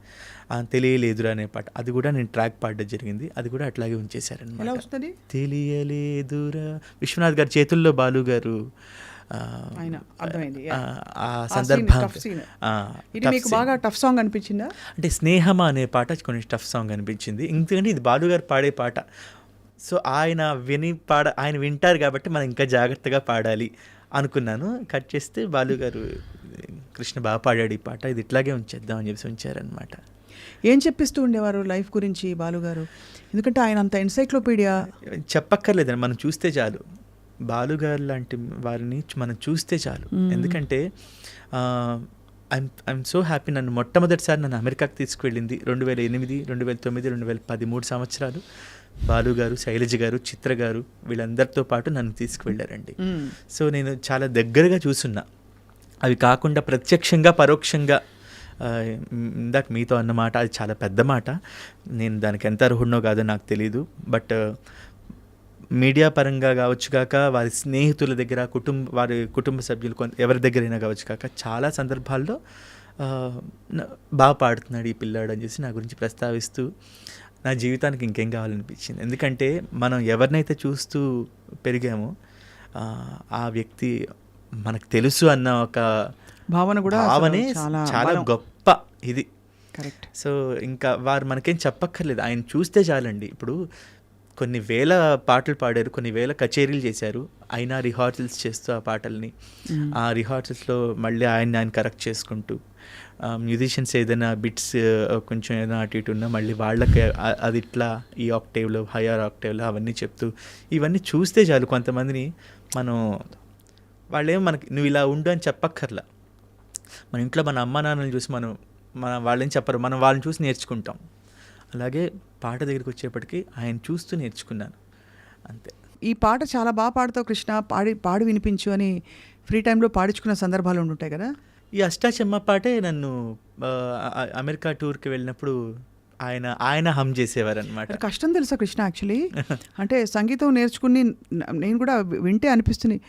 తెలియలేదురా అనే పాట. అది కూడా నేను ట్రాక్ పాడడం జరిగింది. అది కూడా అట్లాగే ఉంచేశారనమాట. ఎలా వస్తుంది? తెలియలేదురా, విశ్వనాథ్ గారి చేతుల్లో బాలు గారు ఆయన అర్థమైంది. ఆ tough సందర్భం scene. ఆ, ఇది tough మీకు scene. బాగా టఫ్ సాంగ్ అనిపించిందా? అంటే స్నేహమా అనే పాట కొంచెం టఫ్ సాంగ్ అనిపించింది, ఎందుకంటే ఇది బాలుగారు పాడే పాట. సో ఆయన ఆయన వింటారు కాబట్టి మనం ఇంకా జాగ్రత్తగా పాడాలి అనుకున్నాను. కట్ చేస్తే బాలుగారు కృష్ణ బాగా పాడాడు ఈ పాట, ఇది ఇట్లాగే ఉంచేద్దాం అని చెప్పి ఉంచారనమాట. ఏం చెప్పిస్తూ ఉండేవారు లైఫ్ గురించి బాలుగారు? ఎందుకంటే ఆయన అంత ఎన్సైక్లోపీడియా. చెప్పక్కర్లేదండి, మనం చూస్తే చాలు. బాలుగారు లాంటి వారిని మనం చూస్తే చాలు. ఎందుకంటే ఐఎమ్ సో హ్యాపీ. నన్ను మొట్టమొదటిసారి నన్ను అమెరికాకి తీసుకువెళ్ళింది 2008, 2009, 2010 3 సంవత్సరాలు బాలుగారు, శైలజ గారు, చిత్ర గారు వీళ్ళందరితో పాటు నన్ను తీసుకువెళ్ళారండి. సో నేను చాలా దగ్గరగా చూసున్నా. అవి కాకుండా ప్రత్యక్షంగా పరోక్షంగా ఇందాక మీతో అన్నమాట, అది చాలా పెద్ద మాట. నేను దానికి ఎంత అర్హుడినో కాదో నాకు తెలీదు. బట్ మీడియా పరంగా కావచ్చు కాక, వారి స్నేహితుల దగ్గర, వారి కుటుంబ సభ్యులు ఎవరి దగ్గరైనా కావచ్చు కాక, చాలా సందర్భాల్లో బాగా పాడుతున్నాడు ఈ పిల్లాడు అని చెప్పి నా గురించి ప్రస్తావిస్తూ నా జీవితానికి ఇంకేం కావాలనిపించింది. ఎందుకంటే మనం ఎవరినైతే చూస్తూ పెరిగామో ఆ వ్యక్తి మనకు తెలుసు అన్న ఒక భావన కూడా భావనే చాలా గొప్ప ఇది. కరెక్ట్. సో ఇంకా వారు మనకేం చెప్పక్కర్లేదు, ఆయన చూస్తే చాలండి. ఇప్పుడు కొన్ని వేల పాటలు పాడారు, కొన్ని వేల కచేరీలు చేశారు, అయినా రిహార్సల్స్ చేస్తూ ఆ పాటల్ని, ఆ రిహార్సల్స్లో మళ్ళీ ఆయన కరెక్ట్ చేసుకుంటూ, మ్యూజిషియన్స్ ఏదైనా బిట్స్ కొంచెం ఏదైనా అటు ఇటు ఉన్నా మళ్ళీ వాళ్ళకి అది ఇట్లా ఈ ఆక్టేవ్లో, హయ్యర్ ఆక్టేవ్లో అవన్నీ చెప్తూ, ఇవన్నీ చూస్తే చాలు కొంతమందిని మనం, వాళ్ళేమో మనకి నువ్వు ఇలా ఉండు అని చెప్పక్కర్లా. మన ఇంట్లో మన అమ్మ నాన్నని చూసి మన వాళ్ళేం చెప్పరు, మనం వాళ్ళని చూసి నేర్చుకుంటాం. అలాగే పాట దగ్గరికి వచ్చేప్పటికి ఆయన చూస్తూ నేర్చుకున్నాను అంతే. ఈ పాట చాలా బాగా పాడుతావు కృష్ణ, పాడి వినిపించు అని ఫ్రీ టైంలో పాడించుకున్న సందర్భాలు ఉండుంటాయి కదా? ఈ అష్టాచెమ్మ పాటే నన్ను అమెరికా టూర్కి వెళ్ళినప్పుడు ఆయన హమ్ చేసేవారు అనమాట. కష్టం తెలుసా కృష్ణ యాక్చువల్లీ. అంటే సంగీతం నేర్చుకుని నేను కూడా వింటే అనిపిస్తుంది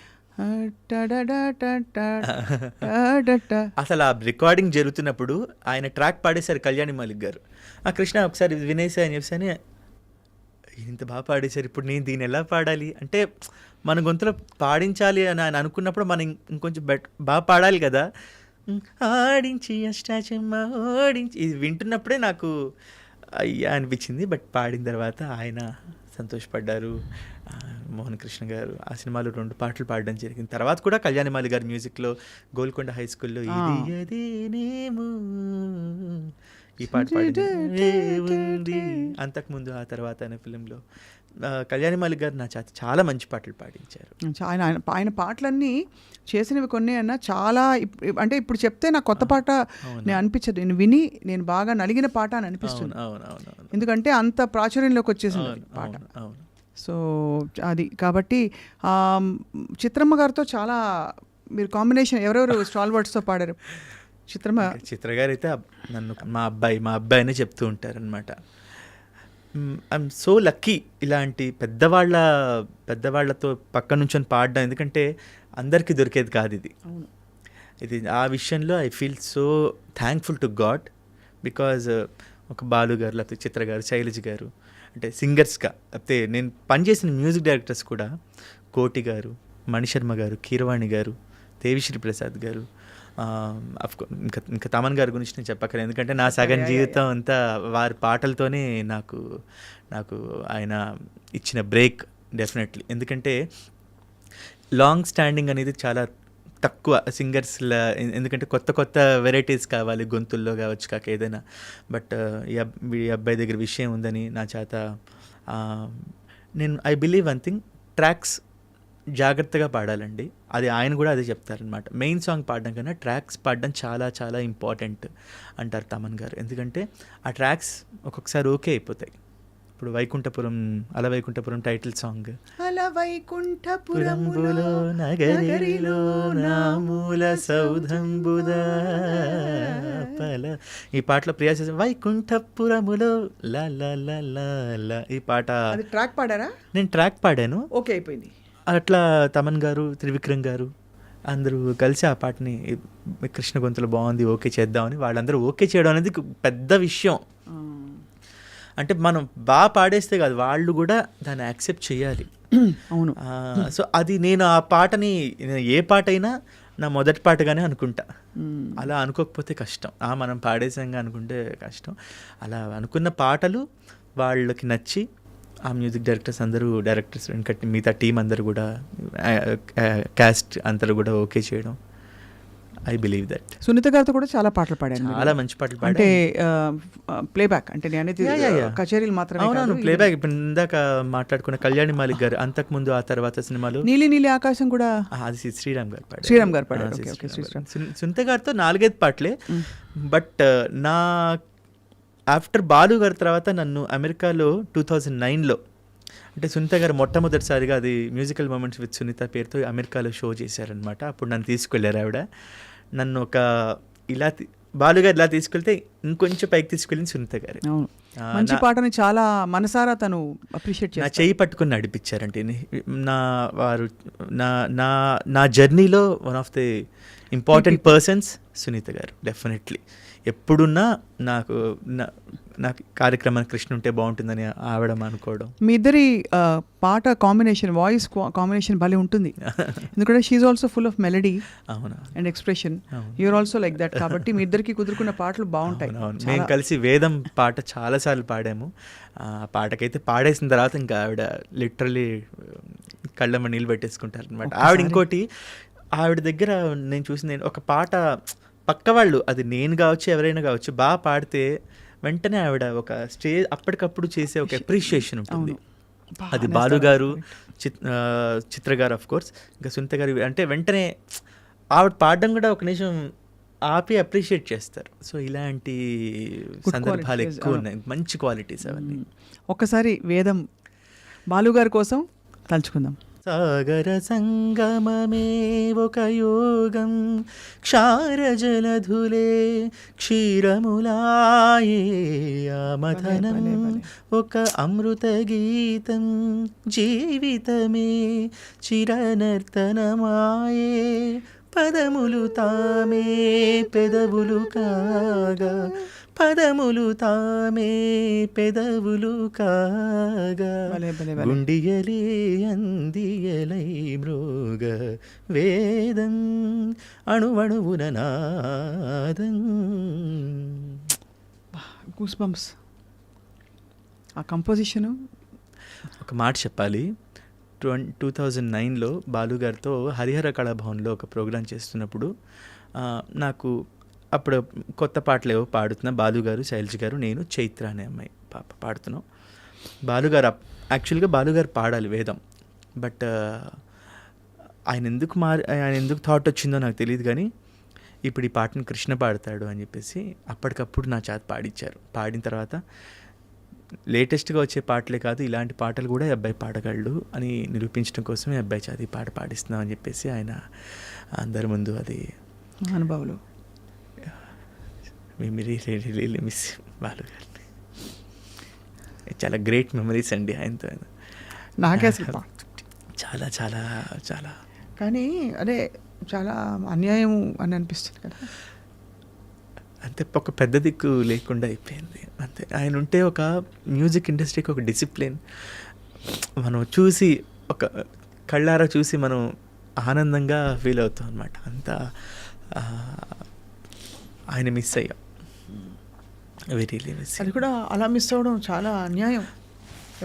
అసలు ఆ రికార్డింగ్ జరుగుతున్నప్పుడు ఆయన ట్రాక్ పాడేశారు కళ్యాణి మాలిక్ గారు. ఆ కృష్ణ ఒకసారి వినేసా అని చెప్పి ఇంత బాగా పాడేశారు, ఇప్పుడు నేను దీన్ని ఎలా పాడాలి అంటే, మన గొంతులో పాడించాలి అని ఆయన అనుకున్నప్పుడు మనం ఇంకొంచెం బాగా పాడాలి కదా. ఆడించి అష్టాచెమ్మ ఓడించి ఇది వింటున్నప్పుడే నాకు అయ్యా అనిపించింది. బట్ పాడిన తర్వాత ఆయన సంతోషపడ్డారు. మోహన్ కృష్ణ గారు ఆ సినిమాలో 2 పాటలు పాడడం జరిగింది. తర్వాత కూడా కళ్యాణి మాలి గారి మ్యూజిక్లో గోల్కొండ హై స్కూల్లో ఇది అదేనేమో ఈ పాట పాడింది. అంతకుముందు ఆ తర్వాత అనే ఫిలింలో కళ్యాణి మాలిక్ గారు నా చేత చాలా మంచి పాటలు పాడించారు. ఆయన పాటలన్నీ చేసినవి కొన్ని అన్నా చాలా, అంటే ఇప్పుడు చెప్తే నాకు కొత్త పాట నేను అనిపించదు, నేను విని నేను బాగా నలిగిన పాట అని అనిపిస్తుంది. ఎందుకంటే అంత ప్రాచుర్యంలోకి వచ్చేసింది పాట. సో అది కాబట్టి చిత్రమ్మ గారితో చాలా మీరు కాంబినేషన్, ఎవరెవరు స్టాల్ వర్డ్స్తో పాడారు? చిత్ర గారు అయితే నన్ను మా అబ్బాయి అనే చెప్తూ ఉంటారనమాట. ఐఎమ్ సో లక్కీ ఇలాంటి పెద్దవాళ్ళతో పక్క నుంచొని పాడడం, ఎందుకంటే అందరికీ దొరికేది కాదు ఇది. ఆ విషయంలో I feel so thankful to God, because ఒక బాలు గారు, లేకపోతే చిత్ర గారు, శైలజ గారు అంటే సింగర్స్గా, లేకపోతే నేను పనిచేసిన మ్యూజిక్ డైరెక్టర్స్ కూడా కోటి గారు, మణిశర్మ గారు, కీరవాణి గారు, దేవిశ్రీ ప్రసాద్ గారు, ఇంకా తమన్ గారి గురించి నేను చెప్పక్కర్లేదు, ఎందుకంటే నా సగం జీవితం అంతా వారి పాటలతోనే నాకు ఆయన ఇచ్చిన బ్రేక్ డెఫినెట్లీ. ఎందుకంటే లాంగ్ స్టాండింగ్ అనేది చాలా తక్కువ సింగర్స్లో, ఎందుకంటే కొత్త వెరైటీస్ కావాలి గొంతుల్లో కావచ్చు కాక ఏదైనా. బట్ ఈ అబ్బాయి దగ్గర విషయం ఉందని నా చేత నేను I believe one thing, tracks జాగ్రత్తగా పాడాలండి. అది ఆయన కూడా అదే చెప్తారనమాట. మెయిన్ సాంగ్ పాడడం కన్నా ట్రాక్స్ పాడడం చాలా చాలా ఇంపార్టెంట్ అంటారు తమన్ గారు. ఎందుకంటే ఆ ట్రాక్స్ ఒక్కొక్కసారి ఓకే అయిపోతాయి. ఇప్పుడు వైకుంఠపురం టైటిల్ సాంగ్, అలవైకుంఠపురములో నగరిలో నామూల సౌధంబుద ఈ పాటలో ప్రియా వైకుంఠపురములో లా ఈ పాట ట్రాక్ పాడారా? నేను ట్రాక్ పాడాను, ఓకే అయిపోయింది. అట్లా తమన్ గారు, త్రివిక్రమ్ గారు అందరూ కలిసి ఆ పాటని కృష్ణ గొంతులో బాగుంది ఓకే చేద్దామని వాళ్ళందరూ ఓకే చేయడం అనేది పెద్ద విషయం. అంటే మనం బాగా పాడేస్తే కాదు, వాళ్ళు కూడా దాన్ని యాక్సెప్ట్ చేయాలి. అవును. సో అది నేను ఆ పాటని ఏ పాట అయినా నా మొదటి పాటగానే అనుకుంటా. అలా అనుకోకపోతే కష్టం. మనం పాడేసాంగా అనుకుంటే కష్టం. అలా అనుకున్న పాటలు వాళ్ళకి నచ్చి ఆ మ్యూజిక్ డైరెక్టర్స్ అందరూ, డైరెక్టర్స్ వెంకట్ మిగతా టీం అందరూ కూడా, క్యాస్ట్ అందరూ కూడా ఓకే చేయడం, ఐ బిలీవ్ దట్. సునీత గారితో కూడా చాలా పాటలు పాడాను. చాలా మంచి పాటలు అంటే పాడాను. ప్లేబ్యాక్ అంటే నేను అనేది కచేరీలు మాత్రమే. అవునవును, ప్లేబ్యాక్. ఇప్పుడు ఇందాక మాట్లాడుకున్న కళ్యాణి మాలిక్ గారు, అంతకు ముందు ఆ తర్వాత సినిమాలు నీలి నీలి ఆకాశం కూడా అది శ్రీరామ్ గారు పాడారు. శ్రీరామ్ గారు పాడారు. సునీత గారితో 4-5 పాటలే. బట్ నా ఆఫ్టర్ బాలు గారి తర్వాత నన్ను అమెరికాలో 2009లో, అంటే సునీత గారు మొట్టమొదటిసారిగా అది మ్యూజికల్ మూమెంట్స్ విత్ సునీత పేరుతో అమెరికాలో షో చేశారనమాట. అప్పుడు నన్ను తీసుకెళ్ళారు ఆవిడ. నన్ను ఒక ఇలా బాలుగారు ఇలా తీసుకెళ్తే ఇంకొంచెం పైకి తీసుకెళ్ళింది సునీత గారు. మంచి పాటని చాలా మనసారా తను అప్రిషియేట్ చేశారు. నా చేయి పట్టుకుని నడిపించారంటే వారు నా జర్నీలో one of the important persons Sunitha గారు. డెఫినెట్లీ ఎప్పుడున్నా నాకు కార్యక్రమానికి కృష్ణ ఉంటే బాగుంటుందని ఆవిడ అనుకోవడం. మీ ఇద్దరి పాట కాంబినేషన్, వాయిస్ కాంబినేషన్ భలే ఉంటుంది. ఎందుకంటే she also full of melody and expression. You are also like that. కాబట్టి మీ ఇద్దరికి కుదురుకున్న పాటలు బాగుంటాయి. మేము కలిసి వేదం పాట చాలాసార్లు పాడాము. ఆ పాటకైతే పాడేసిన తర్వాత ఇంకా ఆవిడ లిటరలీ కళ్ళమ్మ నీళ్ళు పెట్టేసుకుంటారు అనమాట. ఆవిడ ఇంకోటి, ఆవిడ దగ్గర నేను చూసింది ఒక పాట పక్క వాళ్ళు, అది నేను కావచ్చు ఎవరైనా కావచ్చు, బాగా పాడితే వెంటనే ఆవిడ ఒక అప్పటికప్పుడు చేసే ఒక అప్రిషియేషన్ ఉంటుంది. అది బాలు గారు, చిత్ర గారు ఆఫ్ కోర్స్, ఇంకా సునీత గారు అంటే వెంటనే ఆవిడ పాడడం కూడా ఒక నిమిషం ఆపి అప్రిషియేట్ చేస్తారు. సో ఇలాంటి సందర్భాలు ఎక్కువ ఉన్నాయి, మంచి క్వాలిటీస్ అవన్నీ. ఒక్కసారి వేదం బాలు గారి కోసం తలుచుకుందాం. సాగర సంగమమే ఒక యోగం, క్షారజలధులే క్షీరములాయే, ఆమథనం ఒక అమృత గీతం, జీవితమే చిరనర్తనమాయే, పదములు తామే పెదవులు కాగా, పదములు తామే పెదవులు కాగా, గుండియలే అందియలై మృగ వేదం అణువణువున నాదం. Goose bumps. ఆ కంపోజిషను. ఒక మాట చెప్పాలి, 2009లో బాలుగారితో హరిహర కళాభవన్లో ఒక ప్రోగ్రాం చేస్తున్నప్పుడు నాకు అప్పుడు కొత్త పాటలు ఏవో పాడుతున్నా. బాలుగారు, శైలజ గారు, నేను, చైత్ర అనే అమ్మాయి పాడుతున్నాం. బాలుగారు యాక్చువల్గా బాలుగారు పాడాలి వేదం. బట్ ఆయన ఎందుకు థాట్ వచ్చిందో నాకు తెలియదు, కానీ ఇప్పుడు ఈ పాటను కృష్ణ పాడతాడు అని చెప్పేసి అప్పటికప్పుడు నా చేత పాడించారు. పాడిన తర్వాత లేటెస్ట్గా వచ్చే పాటలే కాదు, ఇలాంటి పాటలు కూడా ఈ అబ్బాయి పాడగలడు అని నిరూపించడం కోసమే అబ్బాయి చేత ఈ పాట పాడిస్తున్నాం అని చెప్పేసి ఆయన అందరి ముందు అది అనుభవాలు. రియల్లీ మిస్ బాలు గారిని. చాలా గ్రేట్ మెమరీస్ అండి ఆయనతో. నాకే అసలు చాలా చాలా చాలా, కానీ అదే చాలా అన్యాయం అని అనిపిస్తుంది కదా. అంతే, ఒక పెద్ద దిక్కు లేకుండా అయిపోయింది అంతే. ఆయన ఉంటే ఒక మ్యూజిక్ ఇండస్ట్రీకి ఒక డిసిప్లిన్ మనం చూసి, ఒక కళ్ళారా చూసి మనం ఆనందంగా ఫీల్ అవుతాం అనమాట. అంతా ఆయన మిస్ అయ్యాం. Very miss. అది కూడా అలా మిస్ అవ్వడం చాలా అన్యాయం.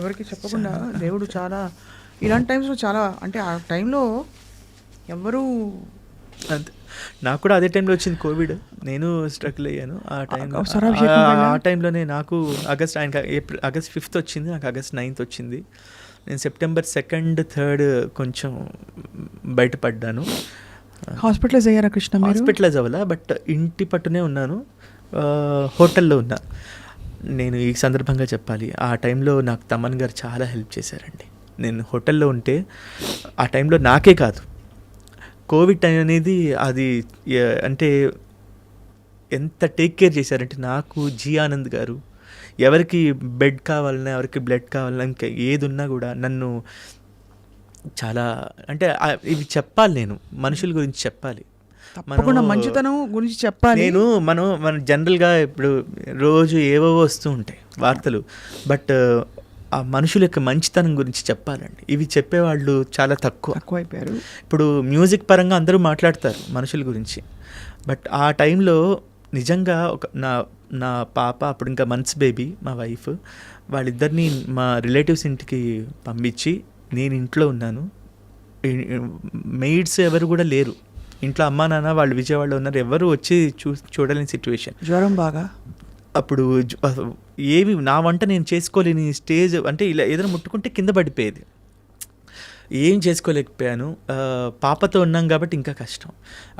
ఎవరికి చెప్పకుండా దేవుడు చాలా ఇలాంటి టైమ్స్లో చాలా, అంటే ఆ టైంలో ఎవరు, అంతే. నాకు కూడా అదే టైంలో వచ్చింది కోవిడ్, నేను స్ట్రగుల్ అయ్యాను ఆ టైంలోనే. నాకు ఆగస్ట్ 5th వచ్చింది, నాకు ఆగస్ట్ 9th వచ్చింది. నేను సెప్టెంబర్ 2nd 3rd కొంచెం బయటపడ్డాను. హాస్పిటలైజ్ అయ్యారా కృష్ణ? హాస్పిటలైజ్ అవ్వాలా, బట్ ఇంటి పట్టునే ఉన్నాను, హోటల్లో ఉన్నా. నేను ఈ సందర్భంగా చెప్పాలి, ఆ టైంలో నాకు తమన్ గారు చాలా హెల్ప్ చేశారండి. నేను హోటల్లో ఉంటే ఆ టైంలో నాకే కాదు, కోవిడ్ టైం అనేది అది అంటే ఎంత టేక్ కేర్ చేశారంటే, నాకు జీ ఆనంద్ గారు ఎవరికి బెడ్ కావాలన్నా, ఎవరికి బ్లడ్ కావాలన్నా, ఇంకా ఏది ఉన్నా కూడా నన్ను చాలా, అంటే ఇవి చెప్పాలి, నేను మనుషుల గురించి చెప్పాలి, తప్పకుండా మంచితనం గురించి చెప్పాలి. మన జనరల్గా ఇప్పుడు రోజు ఏవో వస్తూ ఉంటాయి వార్తలు, బట్ ఆ మనుషుల యొక్క మంచితనం గురించి చెప్పాలండి. ఇవి చెప్పేవాళ్ళు చాలా తక్కువైపోయారు. ఇప్పుడు మ్యూజిక్ పరంగా అందరూ మాట్లాడతారు మనుషుల గురించి, బట్ ఆ టైంలో నిజంగా ఒక నా పాప అప్పుడు ఇంకా మంత్స్ బేబీ, మా వైఫ్, వాళ్ళిద్దరిని మా రిలేటివ్స్ ఇంటికి పంపించి నేను ఇంట్లో ఉన్నాను. మెయిడ్స్ ఎవరు కూడా లేరు ఇంట్లో, అమ్మా నాన్న వాళ్ళు విజయవాడలో ఉన్నారు, ఎవరు వచ్చి చూడలేని సిచ్యువేషన్. జ్వరం బాగా అప్పుడు ఏమి నా వంట నేను చేసుకోలేని స్టేజ్, అంటే ఇలా ఏదైనా ముట్టుకుంటే కింద పడిపోయేది, ఏం చేసుకోలేకపోయాను. పాపతో ఉన్నాం కాబట్టి ఇంకా కష్టం.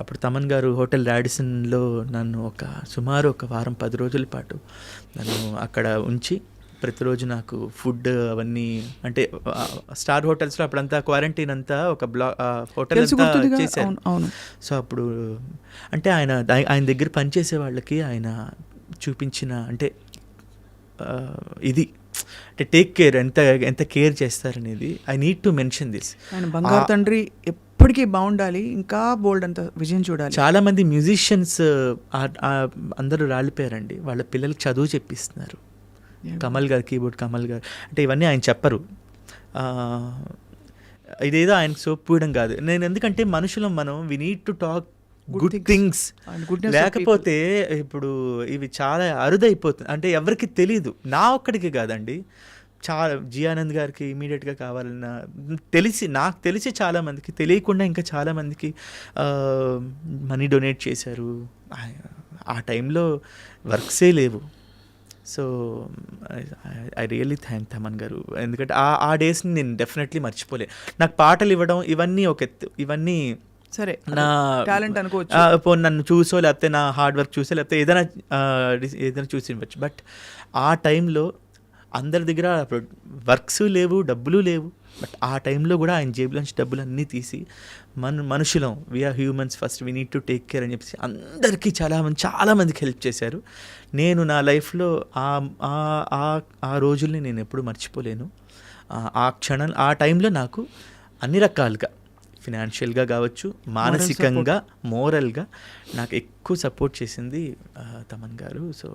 అప్పుడు తమన్ గారు హోటల్ రాడిసన్లో నన్ను సుమారు ఒక వారం 10 రోజుల పాటు నన్ను అక్కడ ఉంచి ప్రతిరోజు నాకు ఫుడ్ అవన్నీ, అంటే స్టార్ హోటల్స్లో అప్పుడంతా క్వారంటైన్ అంతా ఒక హోటల్ అంతా చేశారు. సో అప్పుడు అంటే ఆయన దగ్గర పనిచేసే వాళ్ళకి ఆయన చూపించిన అంటే ఇది అంటే టేక్ కేర్, ఎంత కేర్ చేస్తారనేది I need to mention this. ఆయన బంగారు తండ్రి ఎప్పటికీ బాగుండాలి, ఇంకా బోల్డ్ అంత విజయం చూడాలి. చాలామంది మ్యూజిషియన్స్ అందరూ రాలిపోయారండి, వాళ్ళ పిల్లలకి చదువు చెప్పిస్తున్నారు. కమల్ గారు, కీబోర్డ్ కమల్ గారు, అంటే ఇవన్నీ ఆయన చెప్పరు. ఇదేదో ఆయన సోప్ పూయడం కాదు. నేను ఎందుకంటే మనుషులం మనం, we need to talk good things. లేకపోతే ఇప్పుడు ఇవి చాలా అరుదైపోతుంది, అంటే ఎవరికి తెలీదు, నా ఒక్కడికి కాదండి, చాలా జి ఆనంద్ గారికి ఇమీడియట్గా కావాలన్న నాకు తెలిసి చాలామందికి తెలియకుండా ఇంకా చాలామందికి మనీ డొనేట్ చేశారు. ఆ టైంలో వర్క్సే లేవు. So I really thank Thaman గారు, ఎందుకంటే ఆ డేస్ని నేను డెఫినెట్లీ మర్చిపోలే. నాకు పాటలు ఇవ్వడం ఇవన్నీ ఒక ఎత్తు, ఇవన్నీ సరే నా టాలెంట్ అనుకోవచ్చు, నన్ను చూసో లేకపోతే నా హార్డ్ వర్క్ చూసో లేకపోతే ఏదైనా చూసి ఇవ్వచ్చు. బట్ ఆ టైంలో అందరి దగ్గర వర్క్స్ లేవు, డబ్బులు లేవు, బట్ ఆ టైంలో కూడా ఆయన జేబులోంచి డబ్బులు అన్నీ తీసి మనుషులం, we are humans first, we need to take care అని చెప్పేసి అందరికీ చాలామందికి హెల్ప్ చేశారు. నేను నా లైఫ్లో ఆ రోజుల్ని నేను ఎప్పుడు మర్చిపోలేను. ఆ టైంలో నాకు అన్ని రకాలుగా ఫినాన్షియల్గా కావచ్చు, మానసికంగా, మోరల్గా నాకు ఎక్కువ సపోర్ట్ చేసింది తమన్ గారు. సో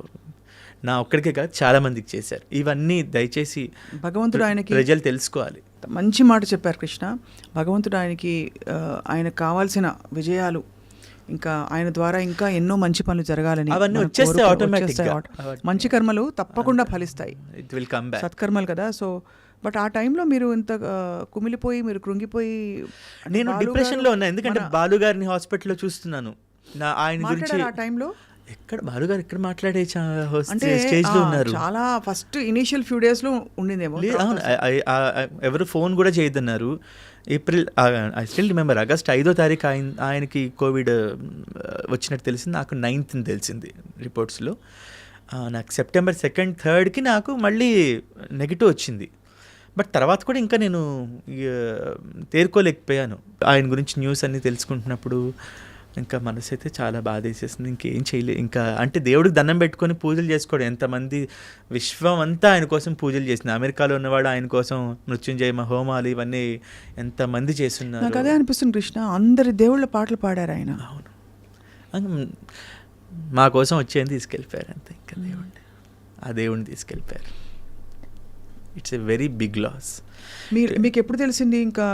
నా ఒక్కడికే కాదు, చాలామందికి చేశారు. ఇవన్నీ దయచేసి భగవంతుడు ఆయనకి ప్రజలు తెలుసుకోవాలి. మంచి మాట చెప్పారు కృష్ణ. భగవంతుడు ఆయనకు కావాల్సిన విజయాలు, ఇంకా ఆయన ద్వారా ఇంకా ఎన్నో మంచి పనులు జరగాలని, అవన్నీ వచ్చేస్తే ఆటోమేటిక్గా మంచి కర్మలు తప్పకుండా ఫలిస్తాయి, ఇట్ విల్ కమ్ బ్యాక్, సత్కర్మలు కదా. సో బట్ ఆ టైంలో మీరు ఇంత కుమిలిపోయి, మీరు కృంగిపోయి, నేను డిప్రెషన్లో ఉన్నా, ఎందుకంటే బాలు గారిని హాస్పిటల్లో చూస్తున్నాను. ఆయన గురించి ఆ టైంలో ఎక్కడ బాలుగారు ఎక్కడ మాట్లాడే స్టేజ్లో ఉన్నారు. చాలా ఫస్ట్ ఇనీషియల్ ఫ్యూ డేస్లో ఉండిందేమో. ఎవరు ఫోన్ కూడా చేయొద్దన్నారు. April, I still remember, August 5వ తారీఖు ఆయనకి కోవిడ్ వచ్చినట్టు తెలిసింది. నాకు 9th తెలిసింది రిపోర్ట్స్లో. నాకు సెప్టెంబర్ 2nd, 3rdకి నాకు మళ్ళీ నెగిటివ్ వచ్చింది. బట్ తర్వాత కూడా ఇంకా నేను తేరుకోలేకపోయాను. ఆయన గురించి న్యూస్ అన్నీ తెలుసుకుంటున్నప్పుడు ఇంకా మనసు అయితే చాలా బాధ వేసేసింది. ఇంకేం చేయలేదు. ఇంకా అంటే దేవుడికి దండం పెట్టుకొని పూజలు చేసుకోవడం. ఎంతమంది విశ్వం అంతా ఆయన కోసం పూజలు చేసింది. అమెరికాలో ఉన్నవాడు ఆయన కోసం మృత్యుంజయ హోమాలు ఇవన్నీ ఎంతమంది చేస్తున్నారు. నాకు అదే అనిపిస్తుంది కృష్ణ, అందరి దేవుళ్ళ పాటలు పాడారు ఆయన. అవును, మా కోసం వచ్చేది తీసుకెళ్ళిపోయారు అంతే. ఇంకా దేవుడిని తీసుకెళ్ళిపోయారు. It's a very big loss. మీకు ఎప్పుడు తెలిసింది ఇంకా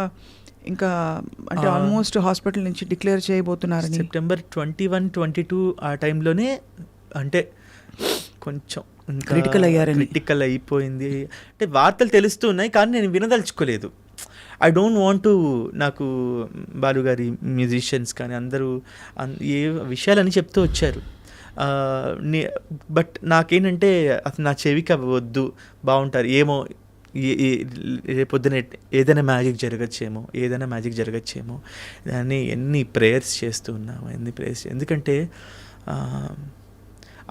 అంటే ఆల్మోస్ట్ హాస్పిటల్ నుంచి డిక్లేర్ చేయబోతున్నారని? సెప్టెంబర్ 21, 22 ఆ టైంలోనే, అంటే కొంచెం క్రిటికల్ అయిపోయింది. అంటే వార్తలు తెలుస్తున్నాయి కానీ నేను వినదలుచుకోలేదు. ఐ డోంట్ వాంట్ టు, నాకు బాలుగారి మ్యూజిషియన్స్ కానీ అందరూ ఏ విషయాలని చెప్తూ వచ్చారు. బట్ నాకేంటంటే అసలు నా చెవికి వద్దు, బాగుంటారు ఏమో, రేపొద్దున ఏదైనా మ్యాజిక్ జరగచ్చేమో అని ఎన్ని ప్రేయర్స్ చేస్తూ ఉన్నాము, ఎందుకంటే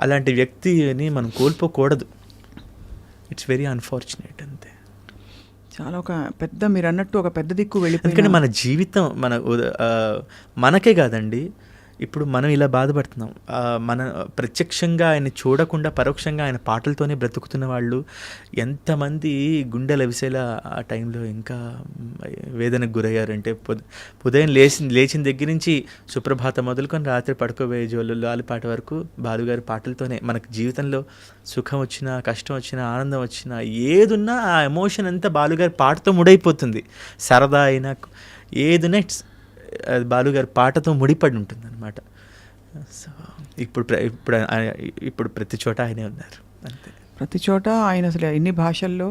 అలాంటి వ్యక్తిని మనం కోల్పోకూడదు. ఇట్స్ వెరీ అన్ఫార్చునేట్ అంతే. చాలా మీరు అన్నట్టు ఒక పెద్ద దిక్కు వెళ్ళిపోయింది. ఎందుకంటే మన జీవితం మనకే కాదండి, ఇప్పుడు మనం ఇలా బాధపడుతున్నాం. మన ప్రత్యక్షంగా ఆయన చూడకుండా పరోక్షంగా ఆయన పాటలతోనే బ్రతుకుతున్న వాళ్ళు ఎంతమంది గుండెలు అవిసేలా ఆ టైంలో ఇంకా వేదనకు గురయ్యారంటే, ఉదయం లేచిన దగ్గర నుంచి సుప్రభాతం మొదలుకొని రాత్రి పడుకోబోయే జోలు లాలిపాట వరకు బాలుగారి పాటలతోనే మనకు జీవితంలో సుఖం వచ్చినా, కష్టం వచ్చినా, ఆనందం వచ్చినా, ఏదున్నా ఆ ఎమోషన్ అంతా బాలుగారి పాటతో ముడైపోతుంది. సరదా అయినా ఏదున్నా బాలుగారి పాటతో ముడిపడి ఉంటుంది అనమాట. సో ఇప్పుడు ప్రతి చోట ఆయనే ఉన్నారు అంతే. ప్రతి చోట ఆయన అసలు ఎన్ని భాషల్లో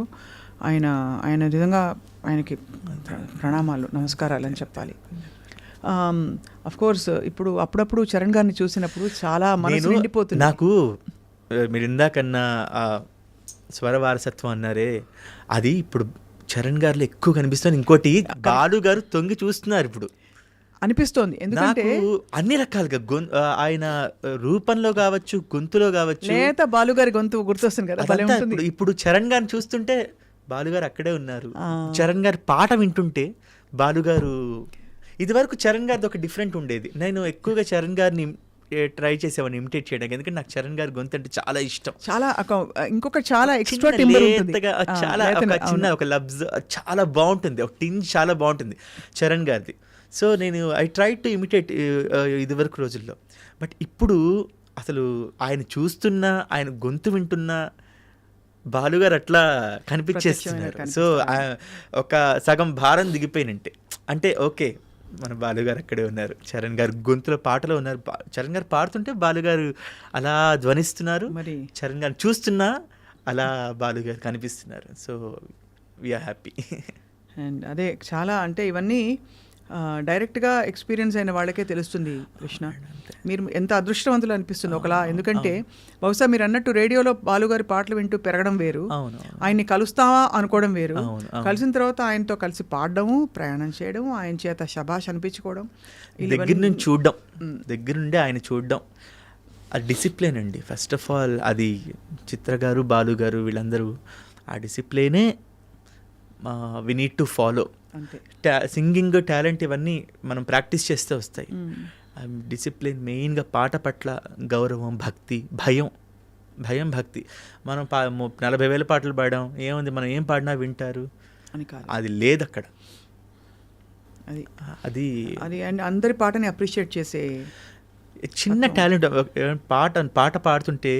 ఆయన నిజంగా ఆయనకి ప్రణామాలు, నమస్కారాలు అని చెప్పాలి. కోర్స్ ఇప్పుడు అప్పుడప్పుడు చరణ్ గారిని చూసినప్పుడు చాలా మనసు నిండిపోతుంది. నాకు మీరు ఇందాకన్నా స్వర వారసత్వం అన్నారే, అది ఇప్పుడు చరణ్ గారిలో ఎక్కువ కనిపిస్తుంది. ఇంకోటి బాలు గారు తొంగి చూస్తున్నారు ఇప్పుడు అనిపిస్తోంది. ఎందుకంటే అన్ని రకాలుగా ఆయన రూపంలో కావచ్చు, గొంతులో కావచ్చు, నేత బాలుగారి గొంతు గుర్తొస్తుంది కదా. ఇప్పుడు చరణ్ గారిని చూస్తుంటే బాలుగారు అక్కడే ఉన్నారు. చరణ్ గారి పాట వింటుంటే బాలుగారు, ఇది వరకు చరణ్ గారిది ఒక డిఫరెంట్ ఉండేది. నేను ఎక్కువగా చరణ్ గారిని ట్రై చేసేవాడిని ఇమిటేట్ చేయడానికి, ఎందుకంటే నాకు చరణ్ గారి గొంతు అంటే చాలా ఇష్టం. చాలా ఇంకొక చాలా ఎక్స్ట్రా చాలా చిన్న ఒక లబ్జ్ చాలా బాగుంటుంది, ఒక టింజ్ చాలా బాగుంటుంది చరణ్ గారిది. సో నేను ఐ ట్రై టు ఇమిటేట్ ఇది వరకు రోజుల్లో. బట్ ఇప్పుడు అసలు ఆయన చూస్తున్నా, ఆయన గొంతు వింటున్నా బాలుగారు అట్లా కనిపించేస్తున్నారు. సో ఒక సగం భారం దిగిపోయినంటే, అంటే ఓకే మన బాలుగారు అక్కడే ఉన్నారు, చరణ్ గారు గొంతులో పాటలో ఉన్నారు, చరణ్ గారు పాడుతుంటే బాలుగారు అలా ధ్వనిస్తున్నారు, మరి చరణ్ గారు చూస్తున్నా అలా బాలుగారు కనిపిస్తున్నారు. So we are happy. అండ్ అదే చాలా, అంటే ఇవన్నీ డైరెక్ట్గా ఎక్స్పీరియన్స్ అయిన వాళ్ళకే తెలుస్తుంది కృష్ణ. మీరు ఎంత అదృష్టవంతులు అనిపిస్తుంది ఒకలా. ఎందుకంటే బహుశా మీరు అన్నట్టు రేడియోలో బాలుగారి పాటలు వింటూ పెరగడం వేరు, ఆయన్ని కలుస్తావా అనుకోవడం వేరు, కలిసిన తర్వాత ఆయనతో కలిసి పాడడము, ప్రయాణం చేయడం, ఆయన చేత శభాష్ అనిపించుకోవడం, దగ్గర నుండి ఆయన చూడడం, ఆ డిసిప్లిన్ అండి. ఫస్ట్ ఆఫ్ ఆల్ అది చిత్ర గారు, బాలు గారు వీళ్ళందరూ ఆ డిసిప్లినే we need to follow. Singing talent ఇవన్నీ మనం ప్రాక్టీస్ చేస్తే వస్తాయి. డిసిప్లిన్ మెయిన్గా, పాట పట్ల గౌరవం, భయం భక్తి. మనం 40,000 పాటలు పాడాం, ఏముంది మనం ఏం పాడినా వింటారు అని కాదు, అది లేదు అక్కడ. అది అండ్ అందరి పాటని అప్రిషియేట్ చేసే చిన్న టాలెంట్. పాట పాడుతుంటే